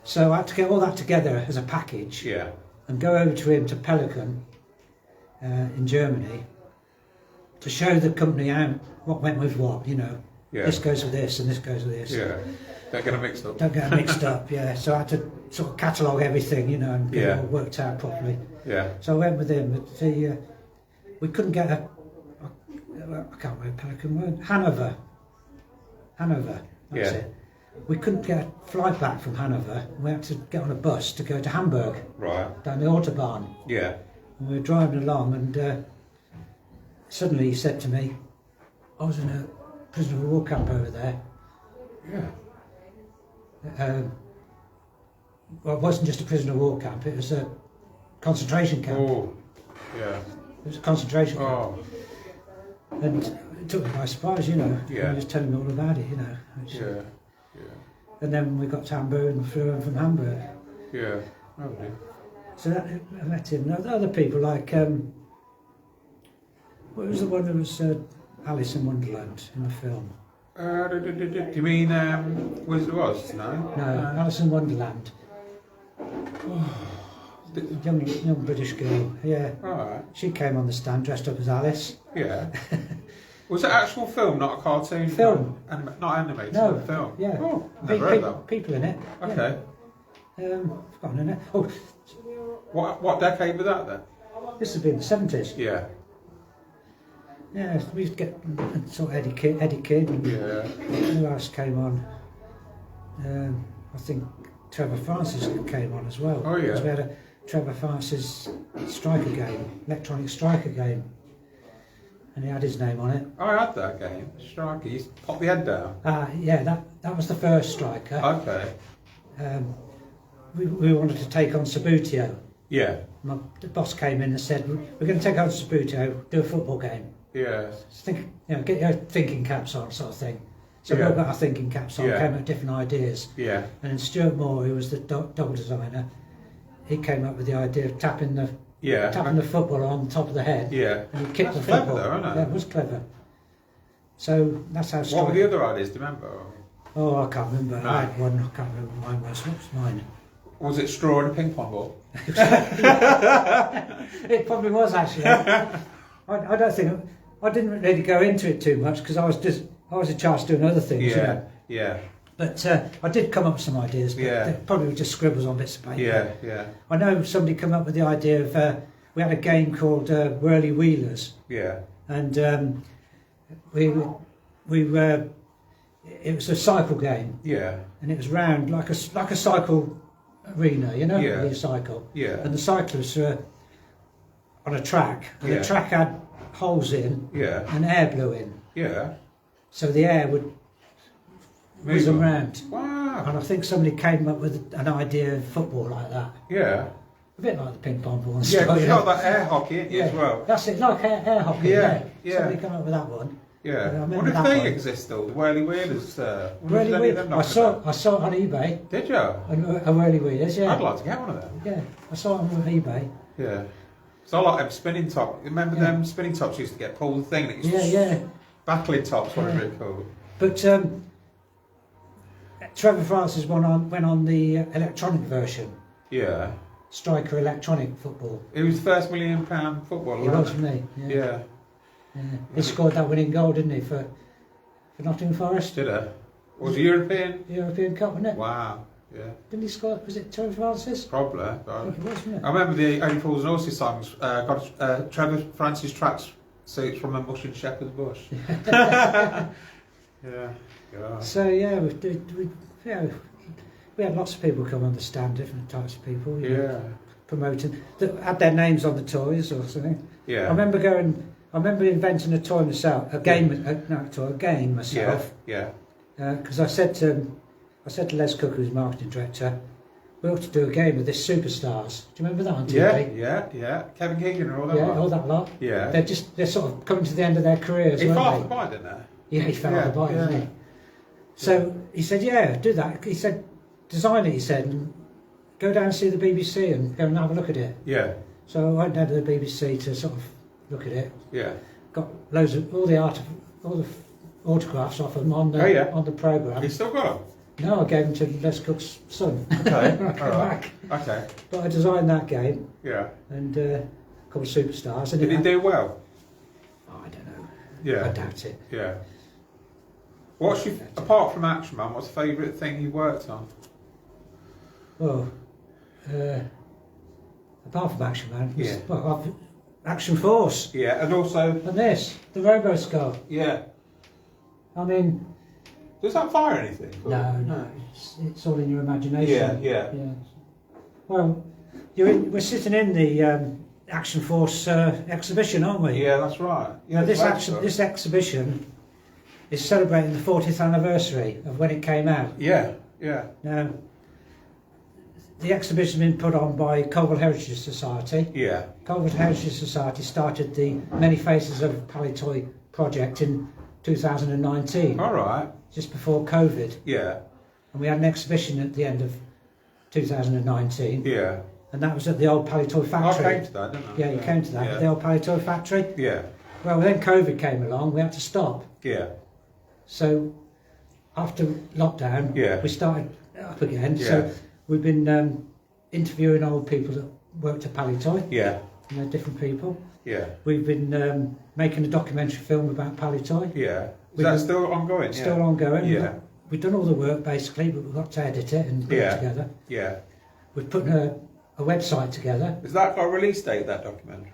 So I had to get all that together as a package Yeah. and go over to him, to Pelican, in Germany, to show the company what went with what, you know. Yeah. This goes with this and this goes with this. Yeah. Don't get them mixed up. Don't get them mixed up, yeah. So I had to sort of catalogue everything, you know, and get Yeah. it all worked out properly. Yeah. So I went with him, but we couldn't get I can't remember Pelican word, Hanover, that's Yeah. it. We couldn't get a flight back from Hanover. We had to get on a bus to go to Hamburg, Right. down the Autobahn. Yeah. And we were driving along, and suddenly he said to me, "I was in a prisoner of war camp over there." Yeah. Well, it wasn't just a prisoner of war camp, it was a concentration camp. Oh. Yeah. It was a concentration camp. Oh. And it took me by surprise, you know. Yeah. He was telling me all about it, you know. Yeah. Yeah. And then we got to Hamburg and flew home from Hamburg. Yeah. Lovely. So that, I met him. And other people like, what was the one that was Alice in Wonderland in the film? Do you mean Wizard of Oz? No. No, Alice in Wonderland. Young British girl, yeah. Right. She came on the stand dressed up as Alice. Yeah. Was it actual film, not a cartoon? Film. Not animated. No. Film. Yeah. Oh, never heard that. People in it. Okay. Yeah. Forgotten in it. Oh, What decade was that then? this would be in the 70s. Yeah. Yeah, we used to get sort of Eddie Kidd and Yeah. who else came on? I think Trevor Francis came on as well. Oh, yeah. Because we had a Trevor Francis striker game, electronic striker game, and he had his name on it. I had that game. Striker, you pop the head down. Yeah, that was the first striker. Okay. We wanted to take on Sabutio. Yeah. The boss came in and said, "We're going to take on Sabutio, do a football game." Yeah. Think, get your thinking caps on, sort of thing. So we all got our thinking caps on, came up with different ideas. Yeah. And then Stuart Moore, who was the double designer, he came up with the idea of tapping the football on top of the head. Yeah. And he kicked That's the football. clever though, isn't it? Yeah, it was clever. So that's how. What were the other ideas? Do you remember? Oh, I can't remember. No. I had one. I can't remember mine was. What was mine? Was it straw and a ping pong ball? It probably was actually. I don't think I didn't really go into it too much because I was in charge of doing other things. Yeah. You know? Yeah. But I did come up with some ideas. But they probably were just scribbles on bits of paper. Yeah. Yeah. I know somebody came up with the idea of we had a game called Whirly Wheelers. Yeah. And we were. It was a cycle game. Yeah. And it was round like a cycle arena, you know, Yeah. where you cycle. Yeah. And the cyclists were on a track, and the track had holes in, and air blew in. Yeah. So the air would whiz them round. Wow. And I think somebody came up with an idea of football like that. Yeah. A bit like the ping pong ball and Yeah, stuff. because you got that air hockey ain't you, as well. That's it, like air hockey. Yeah, Yeah. yeah. Somebody came up with that one. Yeah. I I remember wonder if that they one. exist still, the Whirly Wheelers. Whirly Wheelers. I saw it on eBay. Did you? A Whirly Wheelers, yeah. I'd like to get one of them. Yeah, I saw it on eBay. Yeah. So I like them spinning top. Remember them spinning tops used to get pulled thing? That used to battling tops, whatever it's called. But Trevor Francis went on the electronic version. Yeah. Striker electronic football. He was the first £1 million footballer. He was for me. Yeah. He scored that winning goal, didn't he, for Nottingham Forest? Did he? Was it European? European Cup, wasn't it? Wow. Yeah. Didn't he score? Was it Trevor Francis? Probably. I think it was, wasn't it? I remember the Only Fools and Horses songs. Got Trevor Francis tracks suits from a mush in Shepherd's Bush. Yeah. God. So we had lots of people come on the stand, different types of people. You know, promoting that had their names on the toys or something. Yeah. I remember inventing a toy myself, a game myself. Yeah. Because I said to Les Cook, who's marketing director, we ought to do a game with this Superstars. Do you remember that on TV? Yeah. Kevin Keegan and all that. All that lot. Yeah. They're sort of coming to the end of their careers. He fell off weren't the bike, didn't they? Yeah, he fell off the bike, didn't he? So he said, "Yeah, do that." He said, "Design it." He said, and go down and see the BBC and go and have a look at it. Yeah. So I went down to the BBC to sort of look at it. Yeah. Got loads of all the autographs off them on the programme. You still got them? No, I gave them to Les Cook's son. Okay. When I came back. Okay. But I designed that game. Yeah. And a couple of Superstars. And Did he do well? Oh, I don't know. Yeah. I doubt it. Yeah. What's your, apart from Action Man, what's the favourite thing you worked on? Well, apart from Action Man, Yeah. Action Force. Yeah, and also... And this, the Roboscar. Yeah. I mean... Does that fire anything? No. It's all in your imagination. Yeah. Well, we're sitting in the Action Force exhibition, aren't we? Yeah, that's right. Yeah, Now, this exhibition is celebrating the 40th anniversary of when it came out. Yeah. Now, the exhibition has been put on by Colville Heritage Society. Yeah. Colville Heritage Society started the Many Faces of Palitoy project in 2019. All right. Just before COVID. Yeah. And we had an exhibition at the end of 2019. Yeah. And that was at the old Palitoy factory. I came to that, didn't I? Yeah, you came to that, at the old Palitoy factory. Yeah. Well, then COVID came along, we had to stop. Yeah. So, after lockdown, we started up again. Yeah. So, we've been interviewing old people that worked at Palitoy. Yeah. You know, different people. Yeah. We've been making a documentary film about Palitoy. Yeah. Is that still ongoing? Still ongoing. Yeah. We've done all the work basically, but we've got to edit it and put it together. Yeah. We've put a website together. Has that got a release date, that documentary?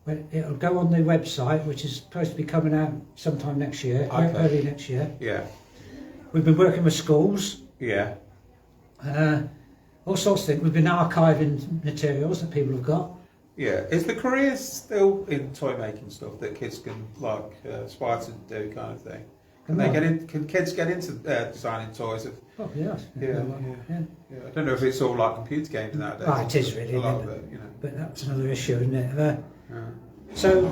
well, it'll go on the website, which is supposed to be coming out sometime next year, Okay. early next year. Yeah. We've been working with schools, Yeah. all sorts of things. We've been archiving materials that people have got. Yeah. Is the career still in toy making stuff that kids can aspire to do, kind of thing? Can they get in? Can kids get into designing toys? Oh yeah. Yeah. I don't know if it's all like computer games nowadays. Ah, it is really, A lot isn't of it? it, you know. But that's another issue, isn't it? Yeah. So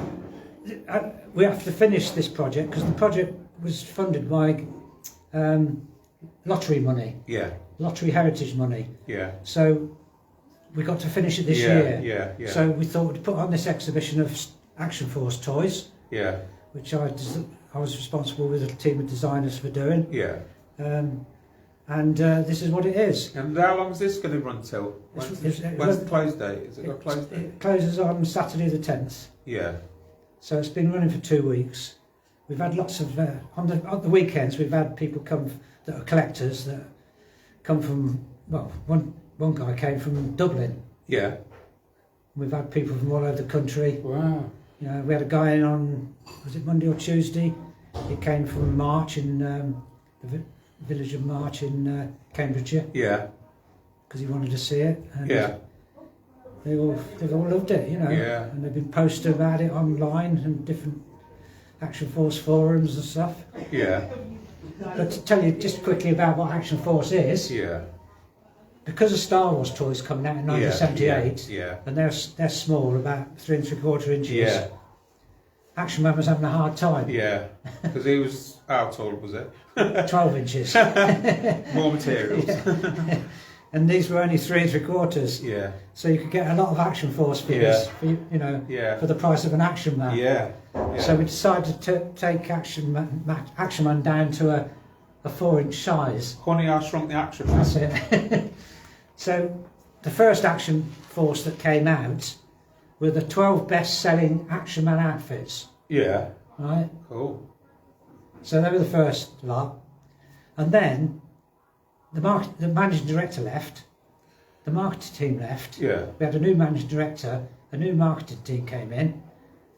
we have to finish this project because the project was funded by lottery money, lottery heritage money. Yeah. So we got to finish it this Yeah. year. Yeah. So we thought we'd put on this exhibition of Action Force toys, Yeah. which I was responsible with a team of designers for doing. Yeah. And this is what it is. And how long is this going to run till? When's the close date? Is it got a close date? It closes on Saturday the 10th. Yeah. So it's been running for 2 weeks. We've had lots of on the weekends. We've had people come that are collectors that come from. Well, one guy came from Dublin. Yeah. We've had people from all over the country. Wow. You know, we had a guy in on, was it Monday or Tuesday? He came from March in the village of March in Cambridgeshire. Yeah. Because he wanted to see it. And Yeah. they've all loved it, you know. Yeah. And they've been posting about it online and different Action Force forums and stuff. Yeah. But to tell you just quickly about what Action Force is, Yeah. because of Star Wars toys coming out in 1978, Yeah. and they're small, about 3 3/4 inches. Yeah. Action Man was having a hard time. Yeah. Because he was how tall was it? 12 inches. More materials. And these were only 3 3/4. Yeah. So you could get a lot of Action Force figures, for, Yeah. for the price of an Action Man. Yeah. So we decided to take Action Man down to a 4-inch size. Honey, I Shrunk the Action Man. That's it. So the first Action Force that came out were the 12 best-selling Action Man outfits. Yeah. Right. Cool. So they were the first lot, and then the managing director left, the marketing team left. Yeah. We had a new managing director, a new marketing team came in,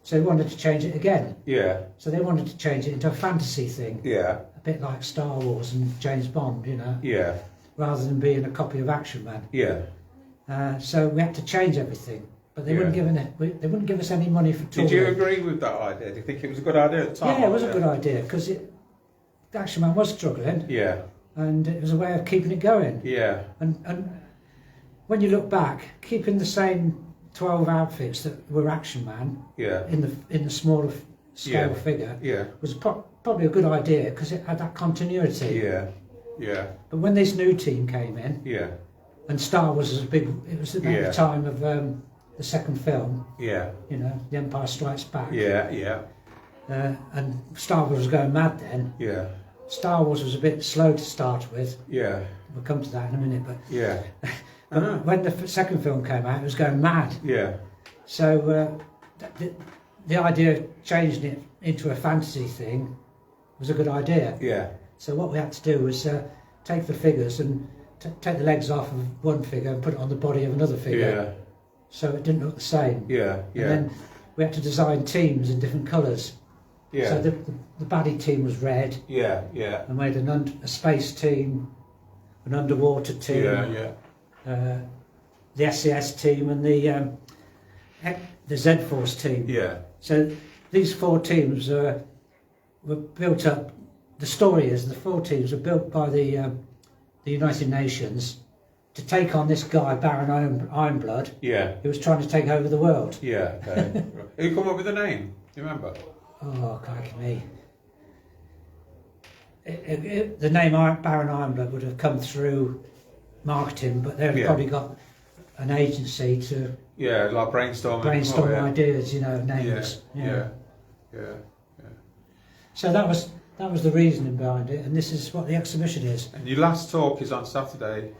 so they wanted to change it again. Yeah. So they wanted to change it into a fantasy thing, Yeah. a bit like Star Wars and James Bond, you know, Yeah. rather than being a copy of Action Man. Yeah. So we had to change everything, but they wouldn't give us any money for touring. Did you agree with that idea? Do you think it was a good idea at the time? Yeah, it was a good idea because Action Man was struggling. Yeah. And it was a way of keeping it going. Yeah. And when you look back, keeping the same 12 outfits that were Action Man Yeah. in the smaller scale figure Yeah. was probably a good idea because it had that continuity. Yeah. Yeah. But when this new team came in, Yeah. and Star Wars was it was at the time of the second film, Yeah. you know, The Empire Strikes Back. Yeah. Yeah. And Star Wars was going mad then. Yeah. Star Wars was a bit slow to start with. Yeah. We'll come to that in a minute, but Yeah. when the second film came out, it was going mad. Yeah. So the idea of changing it into a fantasy thing was a good idea. Yeah. So what we had to do was take the figures and take the legs off of one figure and put it on the body of another figure. Yeah. So it didn't look the same. Yeah. Yeah. And then we had to design teams in different colours. Yeah. So the baddie team was red. Yeah. Yeah. And we had a space team, an underwater team. Yeah. Yeah. The SES team and the Z-Force team. Yeah. So these 4 teams were built up. The story is the 4 teams were built by the United Nations to take on this guy Baron Ironblood, Yeah. who was trying to take over the world. Yeah. Okay. Who come up with the name? Do you remember? Oh, crikey me! The name Baron Ironblood would have come through marketing, but they've probably got an agency to Yeah, like brainstorm ideas, you know, names. Yeah. So that was the reasoning behind it, and this is what the exhibition is. And your last talk is on Saturday.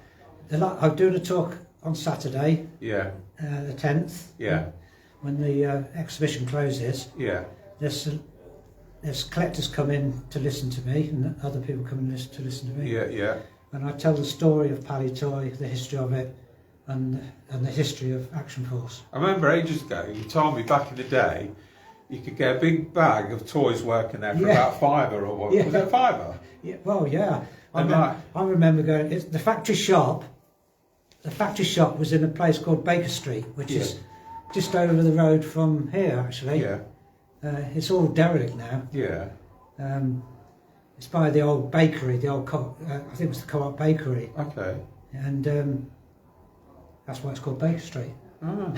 I'm doing a talk on Saturday, Yeah. the 10th. Yeah. When the exhibition closes. Yeah. There's collectors come in to listen to me, and other people come in to listen to me. Yeah. Yeah. And I tell the story of Palitoy, the history of it, and the history of Action Force. I remember ages ago, you told me back in the day, you could get a big bag of toys working there for about £5 or what? Yeah. Was it £5? Yeah, well, yeah. And I remember going. The factory shop. The factory shop was in a place called Baker Street, which is just over the road from here, actually. Yeah. It's all derelict now. Yeah. It's by the old bakery, the old I think it was the Co-op Bakery, Okay. and that's why it's called Baker Street. Ah.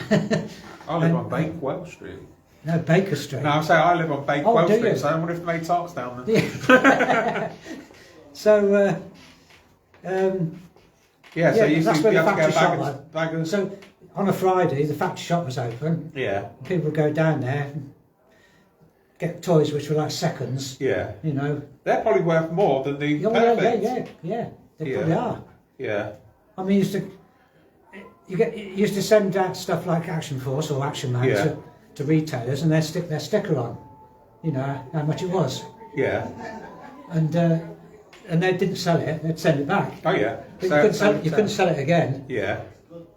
I live on Bakewell Street. No, Baker Street. No, I'm saying I live on Bakewell do Street, you? so I wonder if they made tarts down there. Yeah. So, Yeah, so you that's used where to the have to get a factory shop bag of... So on a Friday, the factory shop was open. Yeah. People would go down there, and get toys which were like seconds. Yeah. You know. They're probably worth more than the Perfect. Yeah. They probably are. Yeah. I mean, you used to send out stuff like Action Force or Action Man to retailers, and they'd stick their sticker on. You know how much it was. Yeah. And they didn't sell it; they'd send it back. Oh yeah. But you couldn't sell it again. Yeah.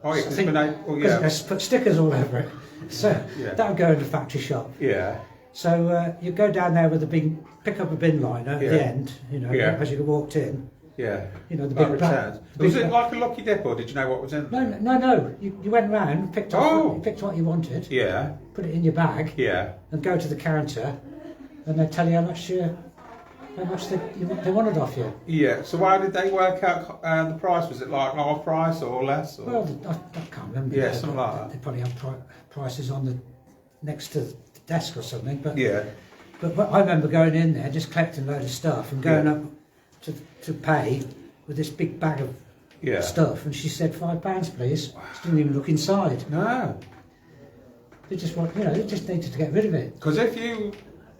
Oh yeah. Because they put stickers all over it. So that would go in the factory shop. Yeah. So you go down there with pick up a bin liner at the end. You know, as you walked in. Yeah. You know the big returns. Was it like a lucky dip, or did you know what was in there? No. You went round, picked what you wanted. Yeah. Put it in your bag. Yeah. And go to the counter, and they tell you how much they wanted off you. Yeah. So why did they work out the price? Was it like half price or less? Or? Well, I can't remember. Yeah, something like that. They probably have prices on the next to the desk or something. But yeah. But I remember going in there, just collecting a load of stuff, and going up to pay with this big bag of stuff, and she said £5, please. Wow. She didn't even look inside. No. They just they just needed to get rid of it. Because if you,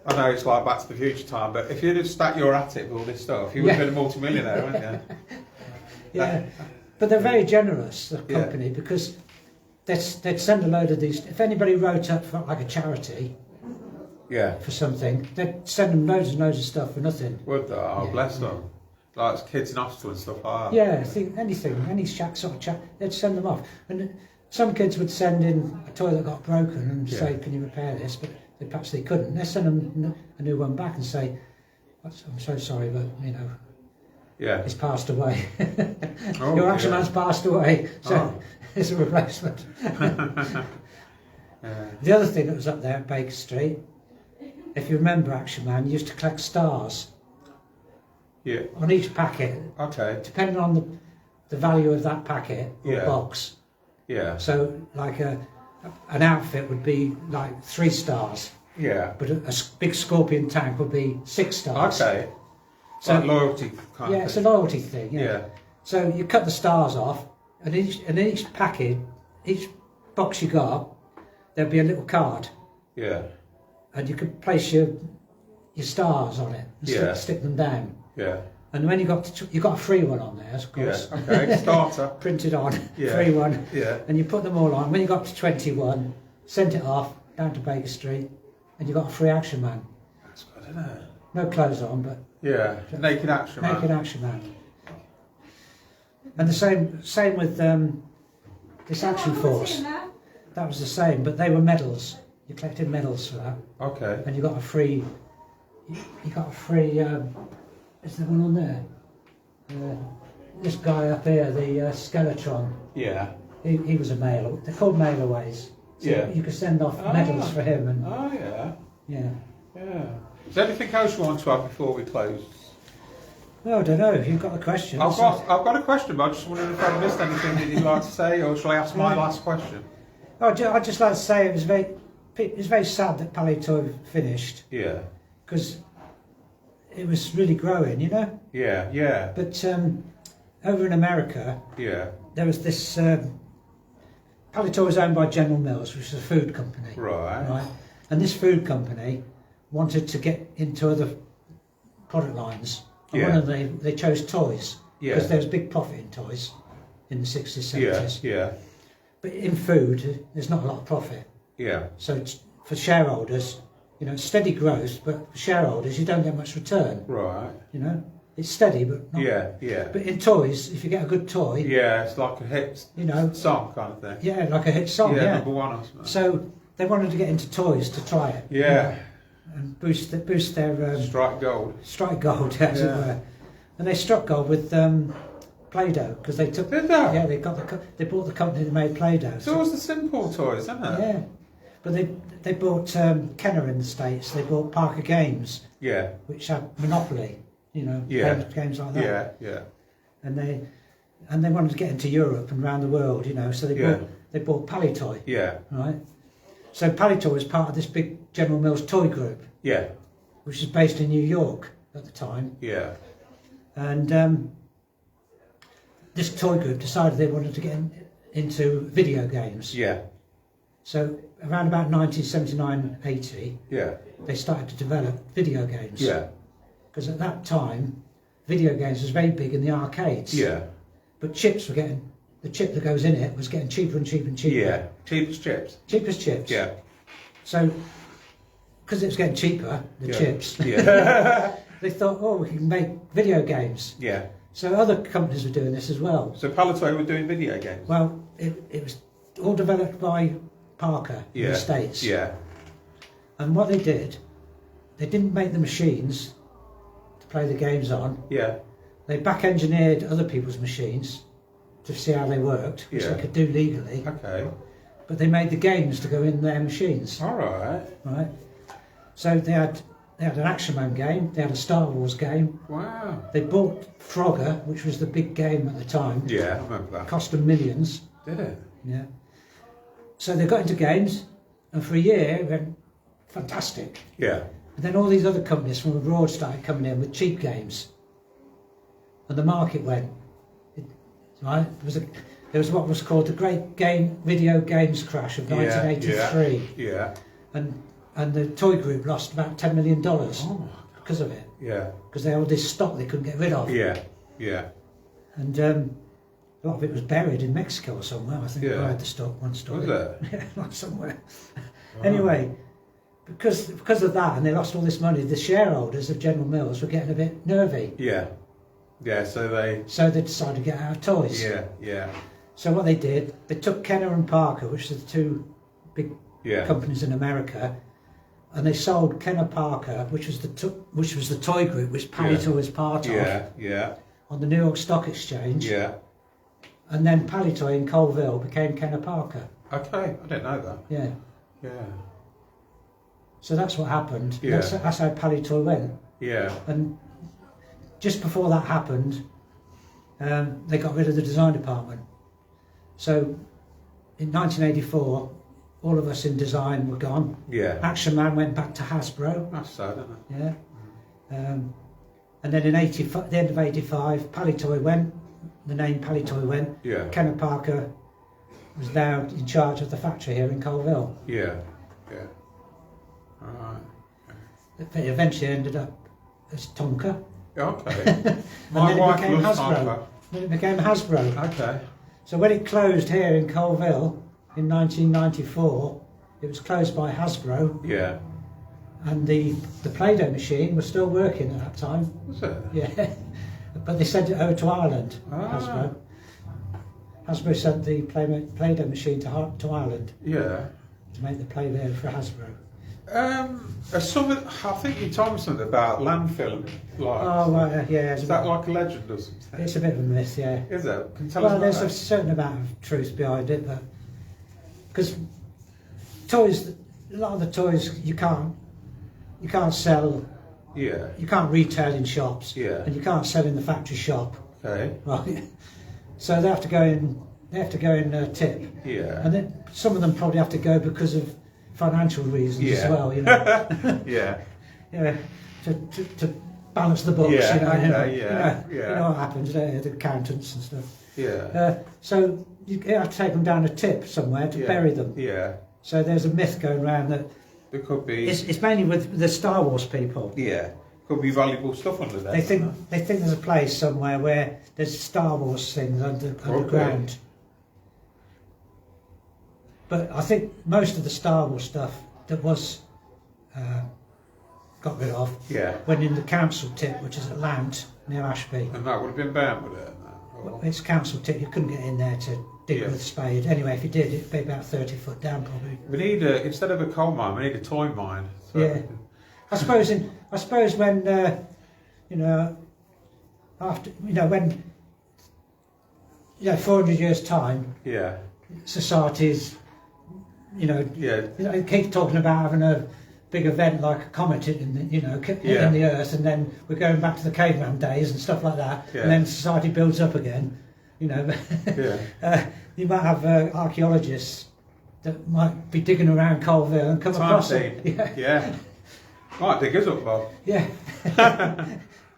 I know it's like Back to the Future time, but if you'd have stacked your attic with all this stuff, you would have been a multi-millionaire, wouldn't you? Yeah. But they're very generous, the company, because they'd send a load of these. If anybody wrote up for like a charity, for something, they'd send them loads and loads of stuff for nothing. Would they? Oh, bless them. Like kids in hospital and stuff like that. Yeah, anything, any sort of chat, they'd send them off. And some kids would send in a toy that got broken and say, can you repair this? But perhaps they couldn't. They'd send them a new one back and say, I'm so sorry, but, he's passed away. Your Action Man's passed away, so it's a replacement. The other thing that was up there at Baker Street, if you remember Action Man, used to collect stars. Yeah. On each packet. Okay. Depending on the value of that packet or box. Yeah. So like an outfit would be like 3 stars. Yeah. But a big scorpion tank would be 6 stars. Okay. So like loyalty kind of thing. It's a loyalty thing. Yeah. So you cut the stars off, and in each packet, each box you got, there'd be a little card. Yeah. And you could place your stars on it and stick them down. Yeah. And when you got a free one on there, of course. Yeah. Okay. Starter. Printed on. Free one. Yeah. And you put them all on. When you got to 21, sent it off down to Baker Street, and you got a free Action Man. That's good, isn't it? No clothes on, but naked Action Man. Naked Action Man. And the same with this Action Force. That was the same, but they were medals. You collected medals for that. Okay. And you got a free. Is there one on there? This guy up here, the Skeletron. Yeah. He was a mailer. They're called mailaways. So you could send off medals for him. And, Yeah. Is there anything else you want to add before we close? Well, I don't know if you've got a question. I've got a question, but I just wondered if I missed anything that you'd like to say, or shall I ask my last question? I'd just like to say it was very sad that Palitoy finished. Yeah. Because it was really growing, Yeah. But over in America, there was this. Palitoy was owned by General Mills, which is a food company. Right. And this food company wanted to get into other product lines. And one of them, they chose toys. Because there was big profit in toys in the 60s, 70s. Yeah. But in food, there's not a lot of profit. Yeah. So for shareholders, steady growth, but for shareholders, you don't get much return. Right. It's steady, but not. Yeah, yeah. But in toys, if you get a good toy, Yeah, it's like a hit song kind of thing. Yeah, like a hit song. Yeah, Yeah. number one or something. So they wanted to get into toys to try it. Yeah. And boost their Strike gold. Strike gold, as it were. And they struck gold with Play-Doh because they took. Did they? Yeah, they bought the company that made Play-Doh. It's always the simple toys, isn't it? Yeah, but they bought Kenner in the States. They bought Parker Games. Yeah. Which had Monopoly, games like that. Yeah, yeah. And they wanted to get into Europe and around the world, so they bought Palitoy. Yeah. Right. So Palitoy was part of this big General Mills toy group. Yeah. Which was based in New York at the time. Yeah. And this toy group decided they wanted to get into video games. Yeah. So around about 1979-80, yeah, they started to develop video games. Yeah. Because at that time, video games was very big in the arcades. Yeah. But chips were getting, the chip that goes in it was getting cheaper and cheaper and cheaper. Yeah. Cheapest chips. Cheapest chips. Yeah. So, because it was getting cheaper, the chips, yeah. they thought, oh, we can make video games. Yeah. So other companies were doing this as well. So Palitoy were doing video games? Well, it was all developed by Parker in the States. Yeah. And what they did, they didn't make the machines to play the games on. Yeah. They back-engineered other people's machines to see how they worked, which they could do legally. Okay. But they made the games to go in their machines. All right. Right. So they had an Action Man game, they had a Star Wars game. Wow. They bought Frogger, which was the big game at the time. Yeah, I remember that. Cost them millions. Did it? Yeah. So they got into games, and for a year it went fantastic. Yeah. And then all these other companies from abroad started coming in with cheap games, and the market went. Right? There was what was called the Great Video Games Crash of 1983. Yeah. And the toy group lost about $10 million because of it. Yeah. Because they had all this stock they couldn't get rid of. Yeah. Yeah. And a lot of it was buried in Mexico or somewhere. I think I had the stock, one story. Was it? Yeah, like somewhere. Anyway, because of that, and they lost all this money, the shareholders of General Mills were getting a bit nervy. Yeah. Yeah, so they decided to get out of toys. Yeah, yeah. So what they did, they took Kenner and Parker, which are the two big companies in America, and they sold Kenner Parker, which was the toy group, which Palitoy was part of. Yeah, yeah. On the New York Stock Exchange. Yeah. And then Palitoy in Colville became Kenner Parker. Okay, I didn't know that. Yeah. Yeah. So that's what happened. Yeah. That's how Palitoy went. Yeah. And just before that happened, they got rid of the design department. So in 1984, all of us in design were gone. Yeah. Action Man went back to Hasbro. That's sad, isn't it? Yeah. And then in the end of 85, Palitoy went. The name Palitoy went. Yeah. Kenner Parker was now in charge of the factory here in Colville. Yeah. Yeah. All right. It eventually ended up as Tonka. Okay. My wife loves Tonka. Then it became Hasbro. Okay. So when it closed here in Colville in 1994, it was closed by Hasbro. Yeah. And the Play-Doh machine was still working at that time. Was it? Yeah. But they sent it over to Ireland, Hasbro. Hasbro sent the Play-Doh machine to Ireland. Yeah. To make the Play-Doh for Hasbro. I think you told me something about landfill. Oh, right, yeah. Is that like a legend or something? It's a bit of a myth, yeah. Is it? Can you tell us about there's that? a certain amount of truth behind it, but because toys, a lot of the toys you can't sell. Yeah. You can't retail in shops. Yeah. And you can't sell in the factory shop. Okay. Right. So they have to go in. They have to go in tip. Yeah. And then some of them probably have to go because of financial reasons as well. You know. Yeah. Yeah. To balance the books. Yeah. You know what happens there, the accountants and stuff. Yeah. So you have to take them down a tip somewhere to bury them. Yeah. So there's a myth going around that. There could be. It's mainly with the Star Wars people. Yeah. Could be valuable stuff under there. They think there's a place somewhere where there's Star Wars things underground. But I think most of the Star Wars stuff that was got rid of. Yeah. Went in the council tip, which is at Lant, near Ashby. And that would have been burnt with it. Well, it's council tip, you couldn't get in there to dig with a spade. Anyway, if you did, it'd be about 30 foot down probably. We need instead of a coal mine, we need a toy mine. So. Yeah. I suppose when you know, after when 400 years time, yeah, societies, it keeps talking about having a big event like a comet in the Earth, and then we're going back to the caveman days and stuff like that, and then society builds up again. You might have archaeologists that might be digging around Colville and come across it. Yeah. Might dig us up, Bob. Yeah.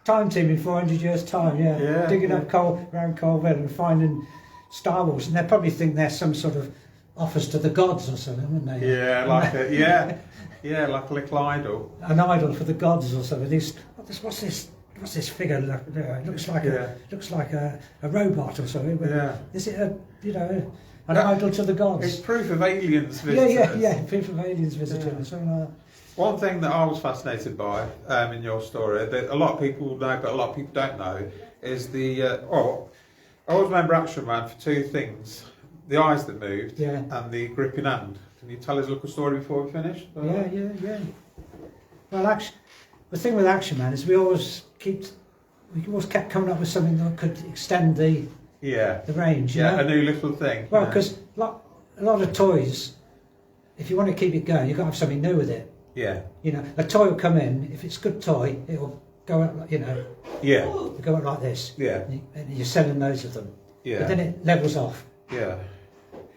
Time team in 400 years' time, digging up coal around Colville and finding Star Wars, and they probably think they're some sort of offers to the gods or something, wouldn't they? Yeah, like like a little idol. An idol for the gods or something. What's this figure? It looks like a robot or something. But is it an idol to the gods? It's proof of aliens visiting. Yeah, proof of aliens visiting or something like that. One thing that I was fascinated by in your story, that a lot of people know but a lot of people don't know, is I always remember Action Man for two things: the eyes that moved and the gripping hand. Can you tell us a little story before we finish? Yeah. Well, the thing with Action Man is we always kept coming up with something that could extend the range. Yeah, a new little thing. Well, because a lot of toys, if you want to keep it going, you've got to have something new with it. Yeah. A toy will come in. If it's a good toy, it'll go out. It'll go out like this. Yeah. And you're selling loads of them. Yeah. But then it levels off. Yeah.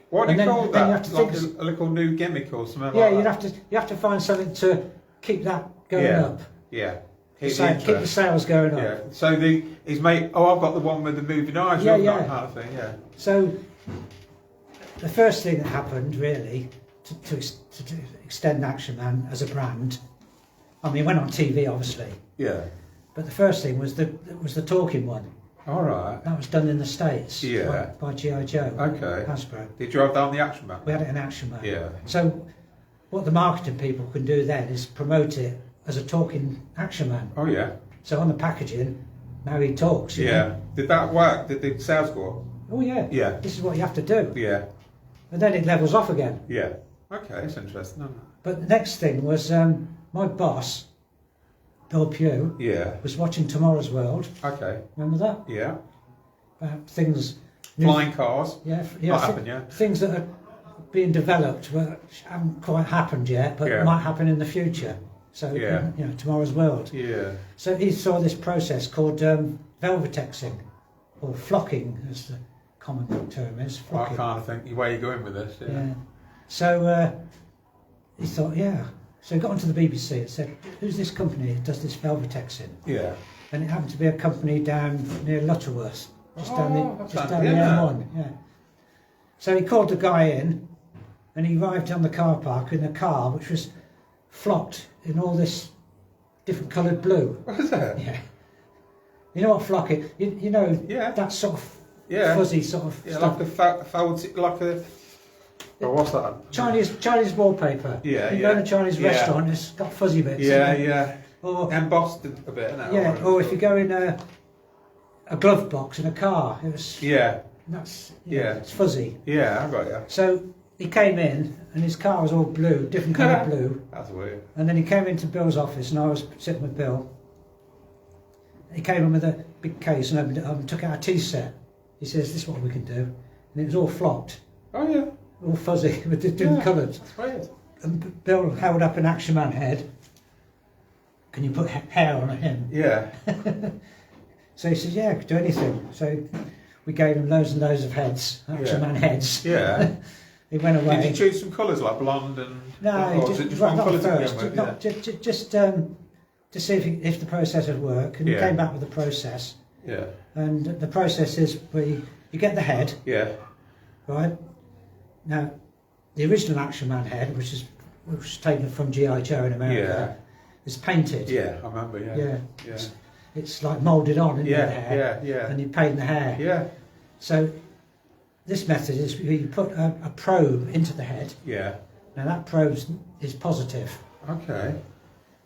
What do you call that? Like a little new gimmick or something like that? Yeah, you have to find something to keep that going up. Yeah. Keep the sales going up. Yeah. So he's made. Oh, I've got the one with the moving eyes. That kind of thing. Yeah. So the first thing that happened really to extend Action Man as a brand, I mean, it went on TV obviously. Yeah. But the first thing was the talking one. All right. That was done in the States. Yeah. By G.I. Joe. Okay. Hasbro. Did you have that on the Action Man? We had it in Action Man. Yeah. So what the marketing people can do then is promote it as a talking Action Man. Oh yeah. So on the packaging, now he talks. You know? Did that work? Did the sales go up? Oh yeah. Yeah. This is what you have to do. Yeah. And then it levels off again. Yeah. Okay, that's interesting, isn't it? But the next thing was my boss, Bill Pugh, was watching Tomorrow's World. Okay. Remember that? Yeah. About things... Flying cars. Yeah. Not happened yet. Things that are being developed which haven't quite happened yet, but might happen in the future. So, Tomorrow's World. Yeah. So he saw this process called velvetexing, or flocking, as the common term is. Flocking. I can't think where you're going with this. Yeah. So he thought, So he got onto the BBC and said, who's this company that does this velvetexing? Yeah. And it happened to be a company down near Lutterworth, down the M1. Yeah. So he called the guy in, and he arrived on the car park in a car which was flocked in all this different coloured blue. What is that? Yeah. You know what flocking? You know that sort of fuzzy sort of stuff. Like a what's that? Chinese wallpaper. Yeah, you go in a Chinese restaurant, it's got fuzzy bits. Yeah. Or embossed a bit, isn't it? Yeah. Or if you go in a glove box in a car, it was. Yeah. That's it's fuzzy. Yeah, I got you. So he came in, and his car was all blue, different colour blue. That's weird. And then he came into Bill's office, and I was sitting with Bill. He came in with a big case and opened it up and took out a tea set. He says, "This is what we can do," and it was all flocked. Oh yeah. All fuzzy with different colours. That's weird. And Bill held up an Action Man head. Can you put hair on him? Yeah. So he says, "Yeah, I could do anything." So we gave him loads and loads of heads, Action Man heads. Yeah. He went away. Did you choose some colours like blonde and? No, just one colour to first. begin with? Not, just to see if the process would work, and he came back with the process. Yeah. And the process is where you get the head. Yeah. Right. Now, the original Action Man head, which was taken from G.I. Joe in America, is painted. Yeah, I remember. Yeah. It's like moulded on in the hair. Yeah. And you paint the hair. Yeah. So this method is you put a probe into the head. Yeah. Now that probe is positive. Okay.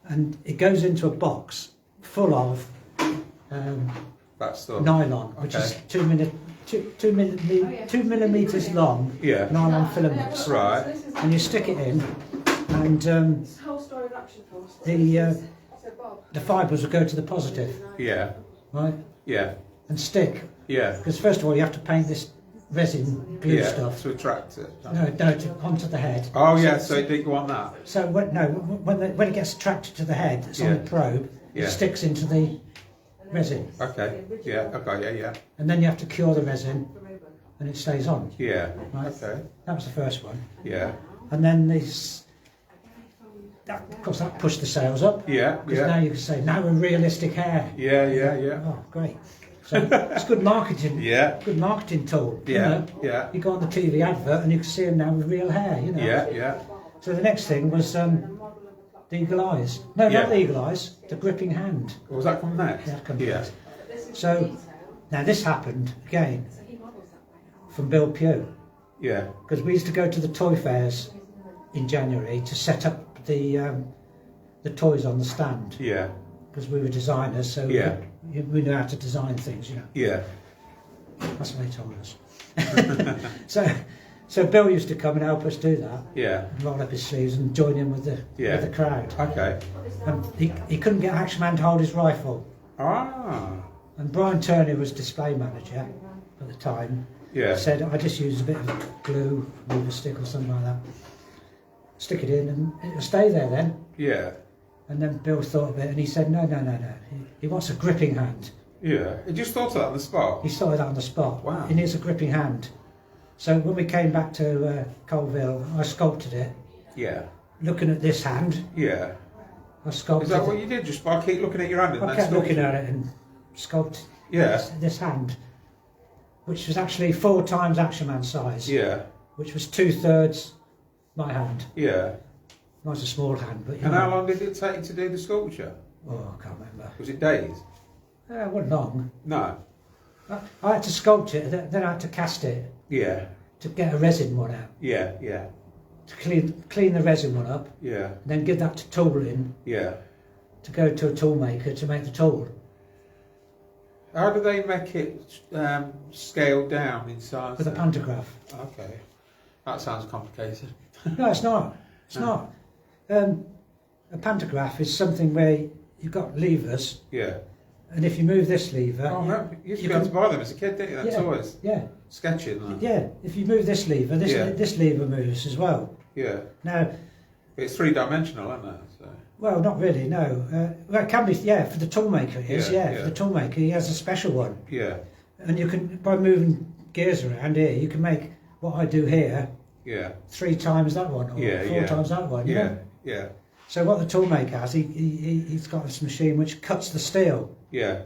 and it goes into a box full of That stuff. nylon, which is 2 millimeters long. Yeah. Nylon filaments. Right. And you stick it in, and the fibres will go to the positive, Yeah. right? Yeah. And stick. Yeah. Because first of all, you have to paint this resin glue Yeah. stuff. To attract it. Onto the head. Oh yeah. So you didn't want that. So when it gets attracted to the head, it's on the probe. Yeah. It sticks into the resin, Okay. Yeah. Okay. Yeah. Yeah. and then you have to cure the resin, and it stays on. Yeah. Right. Okay. That was the first one, Yeah. and then of course, that pushed the sales up. Yeah. Because Yeah. now you can say, now a realistic hair. Yeah. Yeah. Yeah. Oh, great. So it's good marketing. Yeah. Good marketing tool. Yeah. You know? Yeah. You go on the TV advert and you can see them now with real hair, you know. Yeah. Yeah. So the next thing was the eagle eyes. No, Yeah. not the eagle eyes, the gripping hand. Was that from next? That comes Yeah. next. So now this happened again from Bill Pugh. Yeah. Because we used to go to the toy fairs in January to set up the toys on the stand. Yeah. Because we were designers, so Yeah. we knew how to design things, you know. Yeah. That's what they told us. So Bill used to come and help us do that, Yeah. and roll up his sleeves and join in with the crowd. Okay. And he couldn't get Action Man to hold his rifle. Ah. And Brian Turner was display manager at the time. Yeah. Said, I just use a bit of glue, lever stick or something like that. Stick it in and it'll stay there then. Yeah. And then Bill thought of it and he said, no. He wants a gripping hand. Yeah. He just thought of that on the spot. He started that on the spot. Wow. He needs a gripping hand. So when we came back to Colville, I sculpted it. Yeah. Looking at this hand, Yeah. I sculpted Is that it. what you did? Just by keep looking at your hand and I then kept stop? looking at it and sculpted Yeah. this hand, which was actually 4 times Action Man size, Yeah. which was 2/3 my hand. Yeah. It was a small hand, but you And know. how long did it take you to do the sculpture? Oh, I can't remember. Was it days? It wasn't long. No. I had to sculpt it, then I had to cast it Yeah. to get a resin one out. Yeah. Yeah. To clean the resin one up, Yeah. and then give that to tooling Yeah. to go to a tool maker to make the tool. How do they make it scaled down in size? With a then? pantograph. Okay. That sounds complicated. No, it's not. It's not. A pantograph is something where you've got levers, Yeah. and if you move this lever, Oh, no. You used to you be able can- to buy them as a kid, didn't you? Them Yeah. toys. yeah, Sketching. Like. yeah. If you move this lever, Yeah. this lever moves as well. Yeah. Now, But it's 3-dimensional, isn't it? So. well, not really. No. Well, it can be. Yeah, for the tool maker, it is. Yeah, Yeah, yeah. for the tool maker, he has a special one, Yeah. and you can by moving gears around here, you can make what I do here Yeah. 3 times that one, or Yeah, 4 yeah. times that one. you Yeah. know? Yeah. So what the tool maker has, he's got this machine which cuts the steel, Yeah.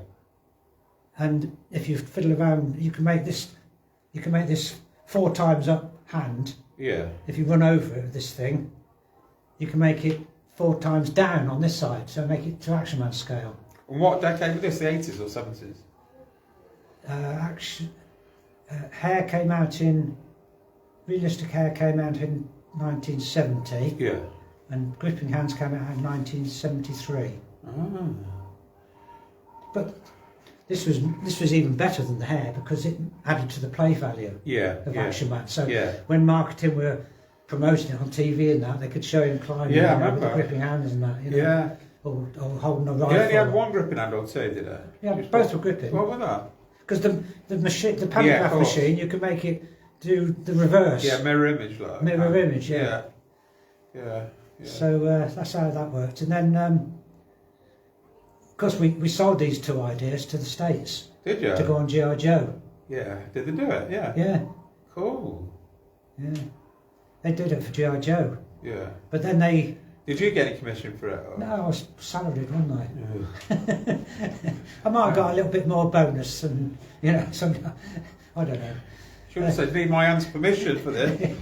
and if you fiddle around, you can make this 4 times up hand. Yeah. If you run over this thing, you can make it 4 times down on this side, so make it to Action Man scale. And what decade was this? The 80s or 70s? Hair came out in realistic hair came out in 1970, Yeah. and gripping hands came out in 1973. Ah. But this was even better than the hair because it added to the play value Yeah. of Yeah. Action Man. So Yeah. when marketing were promoting it on TV and that, they could show him climbing Yeah, I with the remember. gripping hands and that, you know, Yeah. or holding a rifle. You only had one gripping hand or two, did it? Yeah, Just both one? were gripping. What was that? Because the machine, the Yeah, of pantograph course. machine, you can make it do the reverse. Yeah, mirror image, like. Mirror image, yeah. Yeah. Yeah. Yeah. So that's how that worked. And then, of course, we sold these 2 ideas to the States Did you? to go on G.I. Joe. Yeah. Did they do it? Yeah. Yeah, Cool. yeah. They did it for G.I. Joe. Yeah. But then they... Did you get any commission for it? Or? No, I was salaried, wasn't I? Yeah. I might have got a little bit more bonus and, you know, some... I don't know. Should have said, need my aunt's permission for this.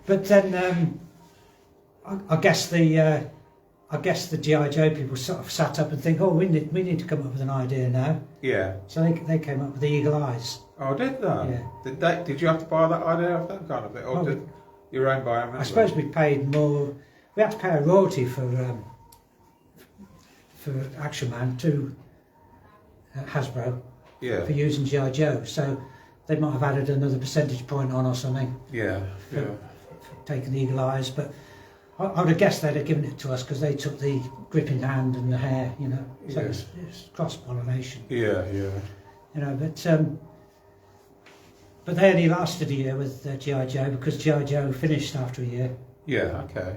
But then I guess the GI Joe people sort of sat up and think, oh, we need to come up with an idea now. Yeah. So they came up with the eagle eyes. Oh, did they? Yeah. Did you have to buy that idea off them kind of thing? Or Oh, did your own buy them? I suppose we paid more. We had to pay a royalty for for Action Man to Hasbro Yeah. for using G.I. Joe. So they might have added another percentage point on or something. Yeah. For, Yeah. for taking the eagle eyes, but I would have guessed they'd have given it to us because they took the gripping hand and the hair, you know. So Yeah. it's cross pollination. Yeah. Yeah. You know, but they only lasted a year with G.I. Joe because G.I. Joe finished after a year. Yeah. Okay.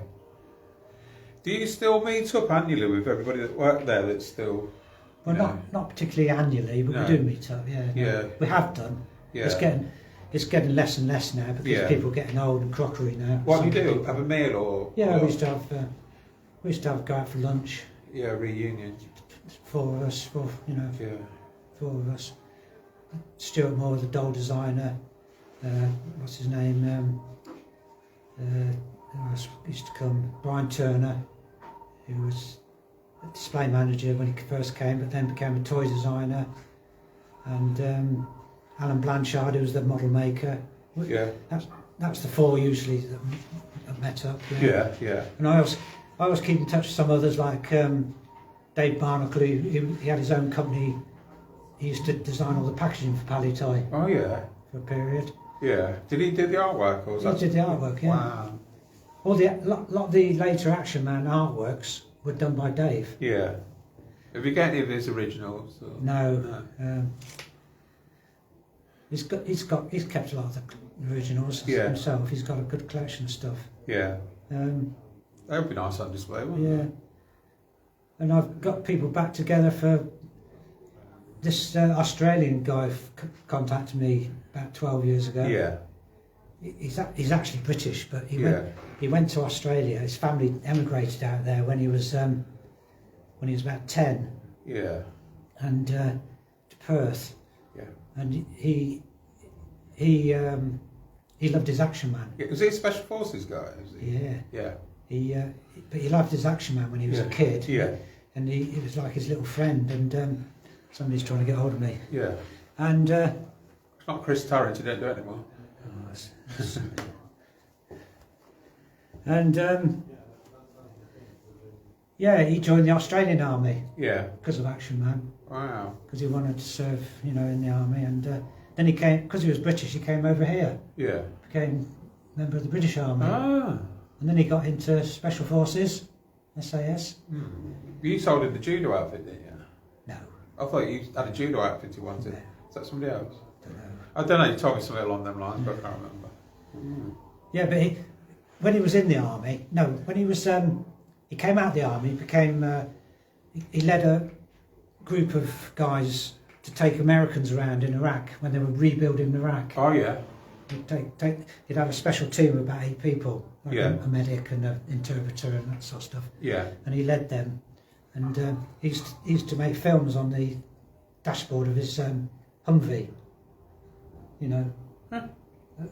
Do you still meet up annually with everybody that worked there? That's still. Well, know. not particularly annually, but No. we do meet up. Yeah. no. Yeah. We have done. Yeah. It's getting less and less now because Yeah. people are getting old and crockery now. What do Some you do? people- Have a meal or? Yeah, or, we used to have go out for lunch. Yeah, reunion. Four of us, Yeah. four of us. Stuart Moore, the doll designer. What's his name? Who else used to come? Brian Turner, who was a display manager when he first came, but then became a toy designer. And Alan Blanchard, who was the model maker. Yeah. That's the four usually that met up. Yeah. Yeah. And I always keep in touch with some others like Dave Barnacle. He had his own company. He used to design all the packaging for Palitoy Oh yeah. for a period. Yeah. Did he do the artwork or was He that? did the artwork, yeah. Wow. All the lot of the later Action Man artworks were done by Dave. Yeah. Have you got any of his originals? Or? No. He's kept a lot of the originals Yeah. himself. He's got a good collection of stuff. Yeah. Um, That would be nice on display, wouldn't yeah. it? And I've got people back together for this Australian guy contacted me about 12 years ago. Yeah. He's actually British, but Yeah. he went to Australia. His family emigrated out there when he was about 10, Yeah. and to Perth. Yeah. And he loved his Action Man. Yeah. Was he a Special Forces guy? Was he? Yeah. Yeah. But he loved his Action Man when he was a kid. Yeah. And he was like his little friend. And somebody's trying to get hold of me. Yeah. And It's not Chris Tarrant, you don't do it anymore. and yeah, he joined the Australian Army Yeah. because of Action Man. Wow. Because he wanted to serve, in the army, and then he came because he was British. He came over here, Yeah. became a member of the British Army, Ah. and then he got into Special Forces, SAS. You sold him the judo outfit, didn't you? No, I thought you had a judo outfit you wanted. No. Is that somebody else? don't know. I don't know, you told me something along them lines, but I can't remember. Yeah, but when he was in the army, when he was he came out of the army, became he led a group of guys to take Americans around in Iraq when they were rebuilding Iraq. Oh, yeah. He'd have a special team of about 8 people, like Yeah. a medic and an interpreter and that sort of stuff. Yeah. And he led them, and he used to make films on the dashboard of his Humvee, Huh.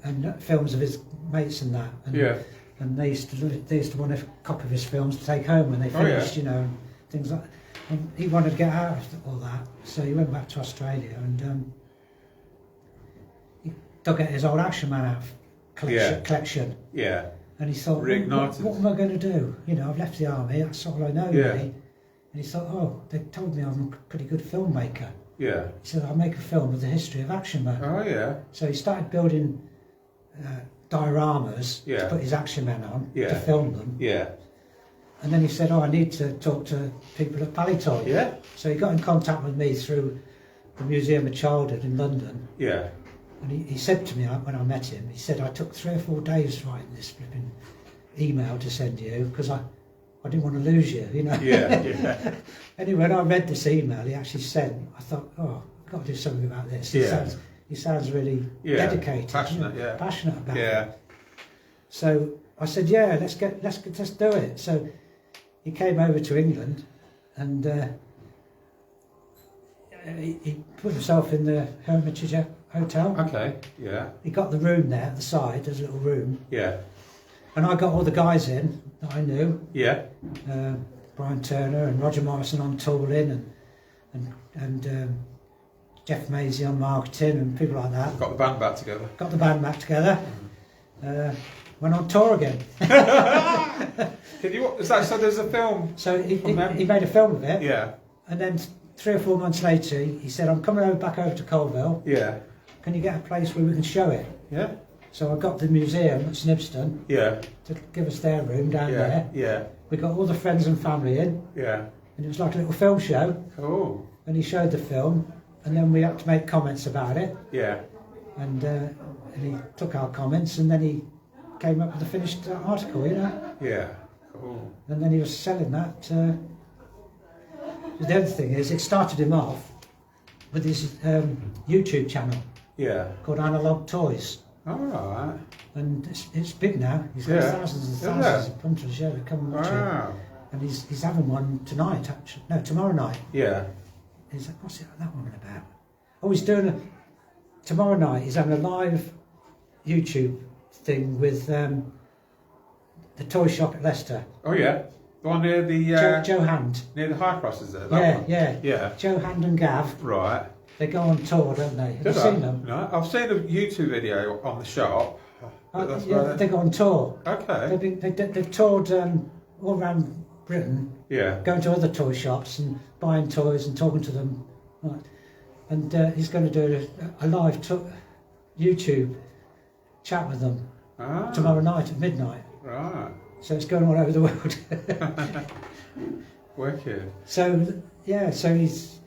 and films of his mates and that. And, Yeah. And they used to want a copy of his films to take home when they Oh, yeah. finished, and things like. And he wanted to get out of all that, so he went back to Australia and he dug out his old Action Man out collection. Yeah. And he thought, Reignited. what am I going to do? I've left the army, that's all I know Yeah. really. And he thought, oh, they told me I'm a pretty good filmmaker. Yeah. He said, I'll make a film of the history of Action Man. Oh, yeah. So he started building dioramas Yeah. to put his Action Men on, Yeah. to film them. Yeah. And then he said, I need to talk to people at Palitoy. Yeah. So he got in contact with me through the Museum of Childhood in London. Yeah. And he said to me when I met him, he said, I took 3 or 4 days writing this flipping email to send you because I didn't want to lose you, Yeah. Yeah. Anyway, when I read this email he actually sent, I thought, oh, I've got to do something about this. Yeah. He sounds really Yeah. dedicated, Passionate, yeah. passionate about Yeah. it. So I said, yeah, let's do it. So he came over to England and he put himself in the Hermitage Hotel. Okay. Yeah. He got the room there at the side, there's a little room. Yeah. And I got all the guys in that I knew. Yeah. Brian Turner and Roger Morrison on tooling and Jeff Maisie on marketing and people like that. Got the band back together. Got the band back together. Went on tour again. Did you? Is that so? There's a film. So he made a film of it. Yeah. And then 3 or 4 months later, he said, "I'm coming back over to Colville. Yeah. Can you get a place where we can show it?" Yeah. So I got the museum at Snibston. Yeah. To give us their room down there. Yeah. We got all the friends and family in. Yeah. And it was like a little film show. Cool. And he showed the film, and then we had to make comments about it. Yeah. And he took our comments, and then he came up with a finished article, you know. Yeah. Cool. And then he was selling that. The other thing is, it started him off with his YouTube channel. Yeah. Called Analog Toys. All right. And it's big now. He's got thousands and thousands of punters, to come and watch it. And he's having one tonight, actually. No, tomorrow night. Yeah. He's like, what's that one about? Oh, he's doing tomorrow night, he's having a live YouTube thing with the toy shop at Leicester. Oh, yeah. The one near the... Joe Hand. Near the High Cross, is there? That one? Yeah. Joe Hand and Gav. Right. They go on tour, don't they? Have you seen them? No, I've seen a YouTube video on the shop. They go on tour. Okay. They've toured all around Britain. Yeah. Going to other toy shops and buying toys and talking to them. Right. And he's going to do a live YouTube chat with them tomorrow night at midnight. Right. So it's going all over the world. Wicked. So he's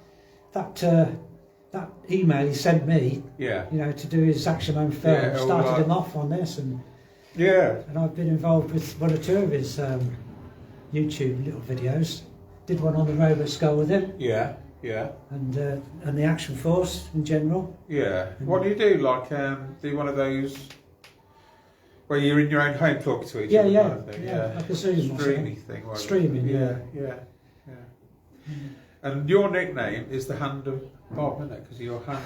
that email he sent me. Yeah. You know, to do his Action Man film started him off on this, and and I've been involved with 1 or 2 of his YouTube little videos. Did one on the Robot Skull with him. Yeah. Yeah. And the Action Force in general. Yeah. What do you do? Like, do one of those where you're in your own home talking to each other? Yeah. Kind of thing? Yeah. Like a Zoom streamy thing. Streaming. Yeah. And your nickname is the Hand of Bob, isn't it? Because of your hand.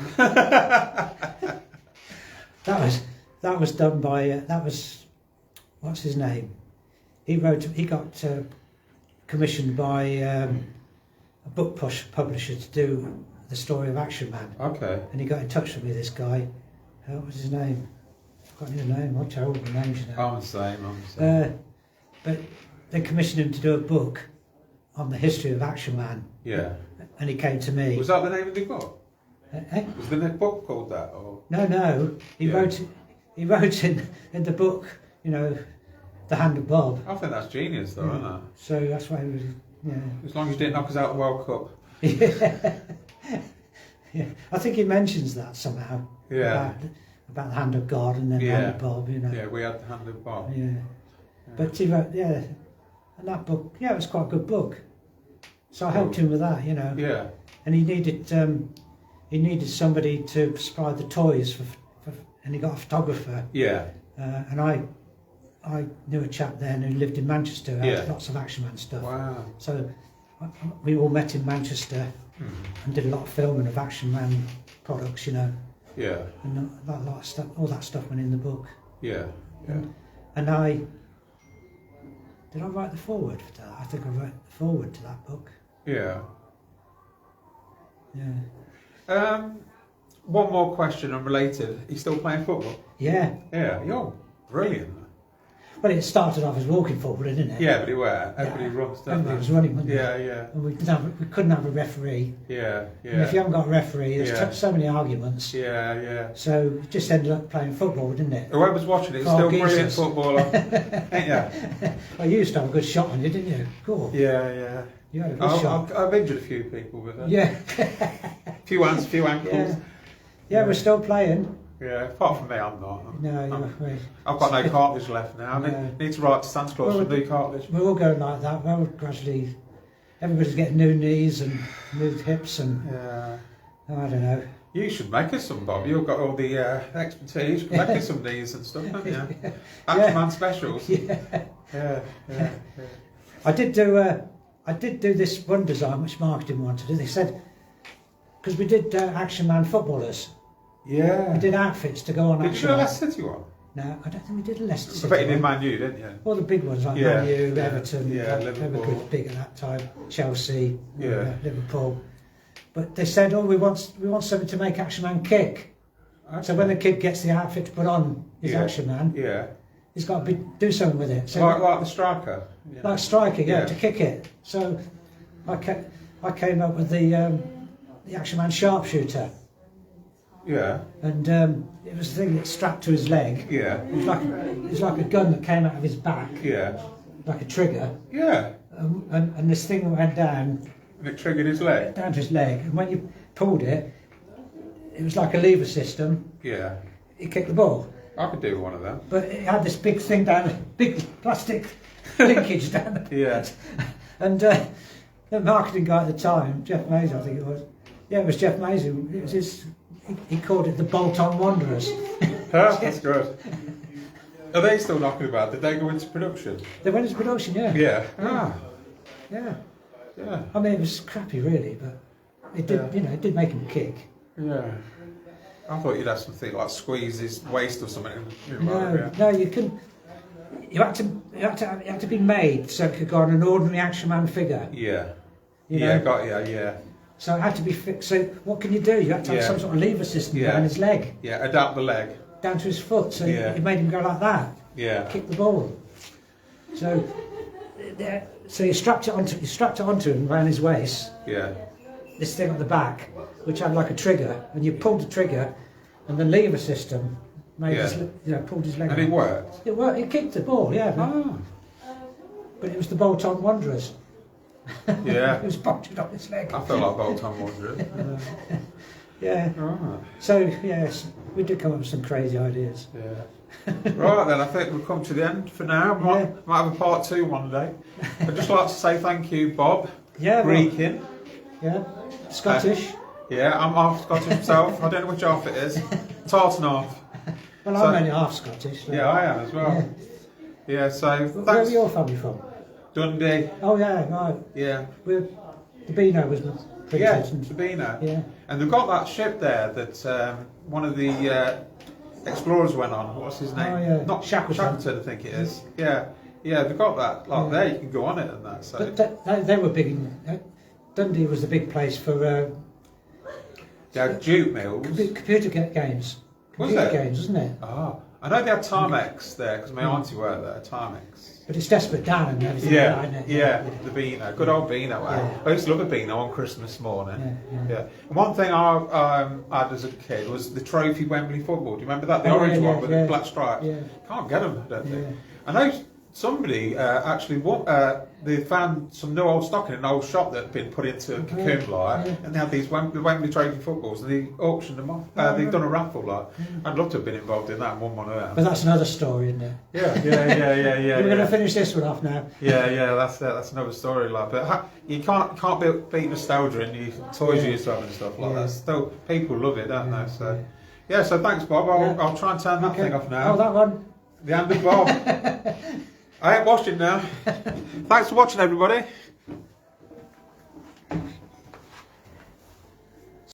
That was done by what's his name? He got commissioned by a book publisher to do the story of Action Man. Okay. And he got in touch with me, this guy. What was his name? I've forgotten his name. What terrible names, you know. I'm the same. But they commissioned him to do a book on the history of Action Man. Yeah. And he came to me. Was that the name of the book? Eh? Was the book called that? Or? No. He wrote in the book, you know, The Hand of Bob. I think that's genius, though, isn't it? So that's why he was, As long as you didn't knock us out of the World Cup. Yeah. I think he mentions that somehow. Yeah. About the Hand of God and then the Hand of Bob, you know. Yeah, we had the Hand of Bob. Yeah. But he wrote, and that book, it was quite a good book. So I helped him with that, you know. Yeah. And he needed somebody to supply the toys for and he got a photographer. Yeah. And I knew a chap then who lived in Manchester, had lots of Action Man stuff. Wow. So we all met in Manchester and did a lot of filming of Action Man products, you know. Yeah. And that lot of stuff, all that stuff went in the book. Yeah. And did I write the foreword for that? I think I wrote the foreword to that book. Yeah. Yeah. One more question unrelated. Are you still playing football? Yeah. Yeah, you're brilliant. Well, it started off as walking forward, didn't it? Yeah, but it were. Everybody runs, doesn't Everybody was running, wasn't they? Yeah. And we couldn't have a referee. Yeah. And if you haven't got a referee, there's so many arguments. Yeah. So it just ended up playing football, didn't it? Whoever's watching it is still brilliant footballer. Ain't you? Well, you used to have a good shot on you, didn't you? Cool. Yeah. You had a good shot. I've injured a few people with it. Yeah. a few hands, a few ankles. Yeah, we're still playing. Yeah, apart from me, I'm not. No, I've got no cartilage left now. I need to write to Santa Claus for new cartilage. We're all going like that. We're gradually, everybody's getting new knees and new hips and I don't know. You should make us some, Bob. You've got all the expertise. You can make us some knees and stuff, haven't you? Action Man specials. Yeah. I did do this one design which marketing wanted to do. They said, because we did Action Man footballers. Yeah. We did outfits to go on. Did you do a Leicester City one? No, I don't think we did a Leicester City. I bet you did Man U, didn't you? All the big ones like Man U, Everton, Liverpool. Liverpool big at that time, Chelsea, Liverpool. But they said, we want something to make Action Man kick. Okay. So when the kid gets the outfit to put on his Action Man, he's got to do something with it. So like the striker. Yeah. like striker, Yeah. to kick it. So I came up with the Action Man sharpshooter, Yeah. and it was the thing that's strapped to his leg. Yeah. It was like a gun that came out of his back, Yeah. like a trigger. Yeah. And this thing went down And it triggered his leg. to his leg, and when you pulled it, it was like a lever system. Yeah. It kicked the ball, I could do one of them. but it had this big thing down, big plastic linkage down. Yeah. And the marketing guy at the time, Jeff Mason, I think it was. Yeah, it was Jeff Mason. It was his. He called it the Bolt-on Wanderers. Huh? That's good. Are they still knocking about? Did they go into production? They went into production, yeah. Yeah. Ah. Yeah. Yeah. I mean, it was crappy, really, but it did. Yeah. You know, it did make him kick. Yeah. I thought you'd have something like squeeze his waist or something. No, you couldn't. You had to be made so it could go on an ordinary Action Man figure. Yeah. You Yeah, know? got you, yeah. So it had to be fixed. So what can you do? You had to have Yeah. some sort of lever system Yeah. down his leg, Yeah, adapt the leg. down to his foot. So Yeah. it made him go like that, Yeah. kick the ball. So, so you strapped it onto him around his waist. Yeah. This thing at the back, which had like a trigger, and you pulled the trigger, and the lever system made Yeah. pulled his leg. And out. it worked. It worked. It kicked the ball, yeah. Oh. But it was the Bolt-on Wanderers. Yeah. It was bolted on his leg. I feel like Bolt-on Wanderer. Yeah. Right. So yes, we did come up with some crazy ideas. Yeah. Right then, I think we've come to the end for now. Might have a part 2 one day. I'd just like to say thank you, Bob Yeah. Brechin. Yeah. Scottish. Yeah, I'm half Scottish myself. I don't know which half it is. Tartan half. Well, So- I'm only half Scottish. So. Yeah, I am as well. Yeah, so Where thanks. are your family from? Dundee. Oh yeah, right. Yeah. We're the Beano was my Yeah, princess. Sabina. Yeah. And they've got that ship there that one of the explorers went on. What's his name? Oh, yeah. Not Shackleton. Shackleton, I think it is. Yeah. Yeah, they've got that. Like there, you can go on it and that. So. But they were big in Dundee was the big place for Yeah, jute mills. computer games. Was Computer it? games, wasn't it? Ah, I know they had Timex there because my auntie worked there. Timex. But it's Desperate Dan and everything Yeah, like that, isn't it? yeah, the Beano, good old Beano. Yeah. I used to love a Beano on Christmas morning. Yeah. And one thing I had as a kid was the trophy Wembley football. Do you remember that? The Oh, orange yeah, one yeah, with yeah. the black stripes. Yeah. Can't get them, I don't think. Yeah. I know somebody actually they found some new old stock in an old shop that had been put into a cocoon like, Yeah. and they had these Wembley trophy footballs, and they auctioned them off. They've done a raffle like. I'd love to have been involved in that and won one of them. But that's another story, isn't it? Yeah. We're going to finish this one off now. Yeah, that's another story like. But you can't beat nostalgia in your toys you used to have and stuff like that. Still, people love it, don't they? So, yeah. So thanks, Bob. I'll try and turn that thing off now. Oh, that one. The hand of Bob. I ain't washing now. Thanks for watching, everybody.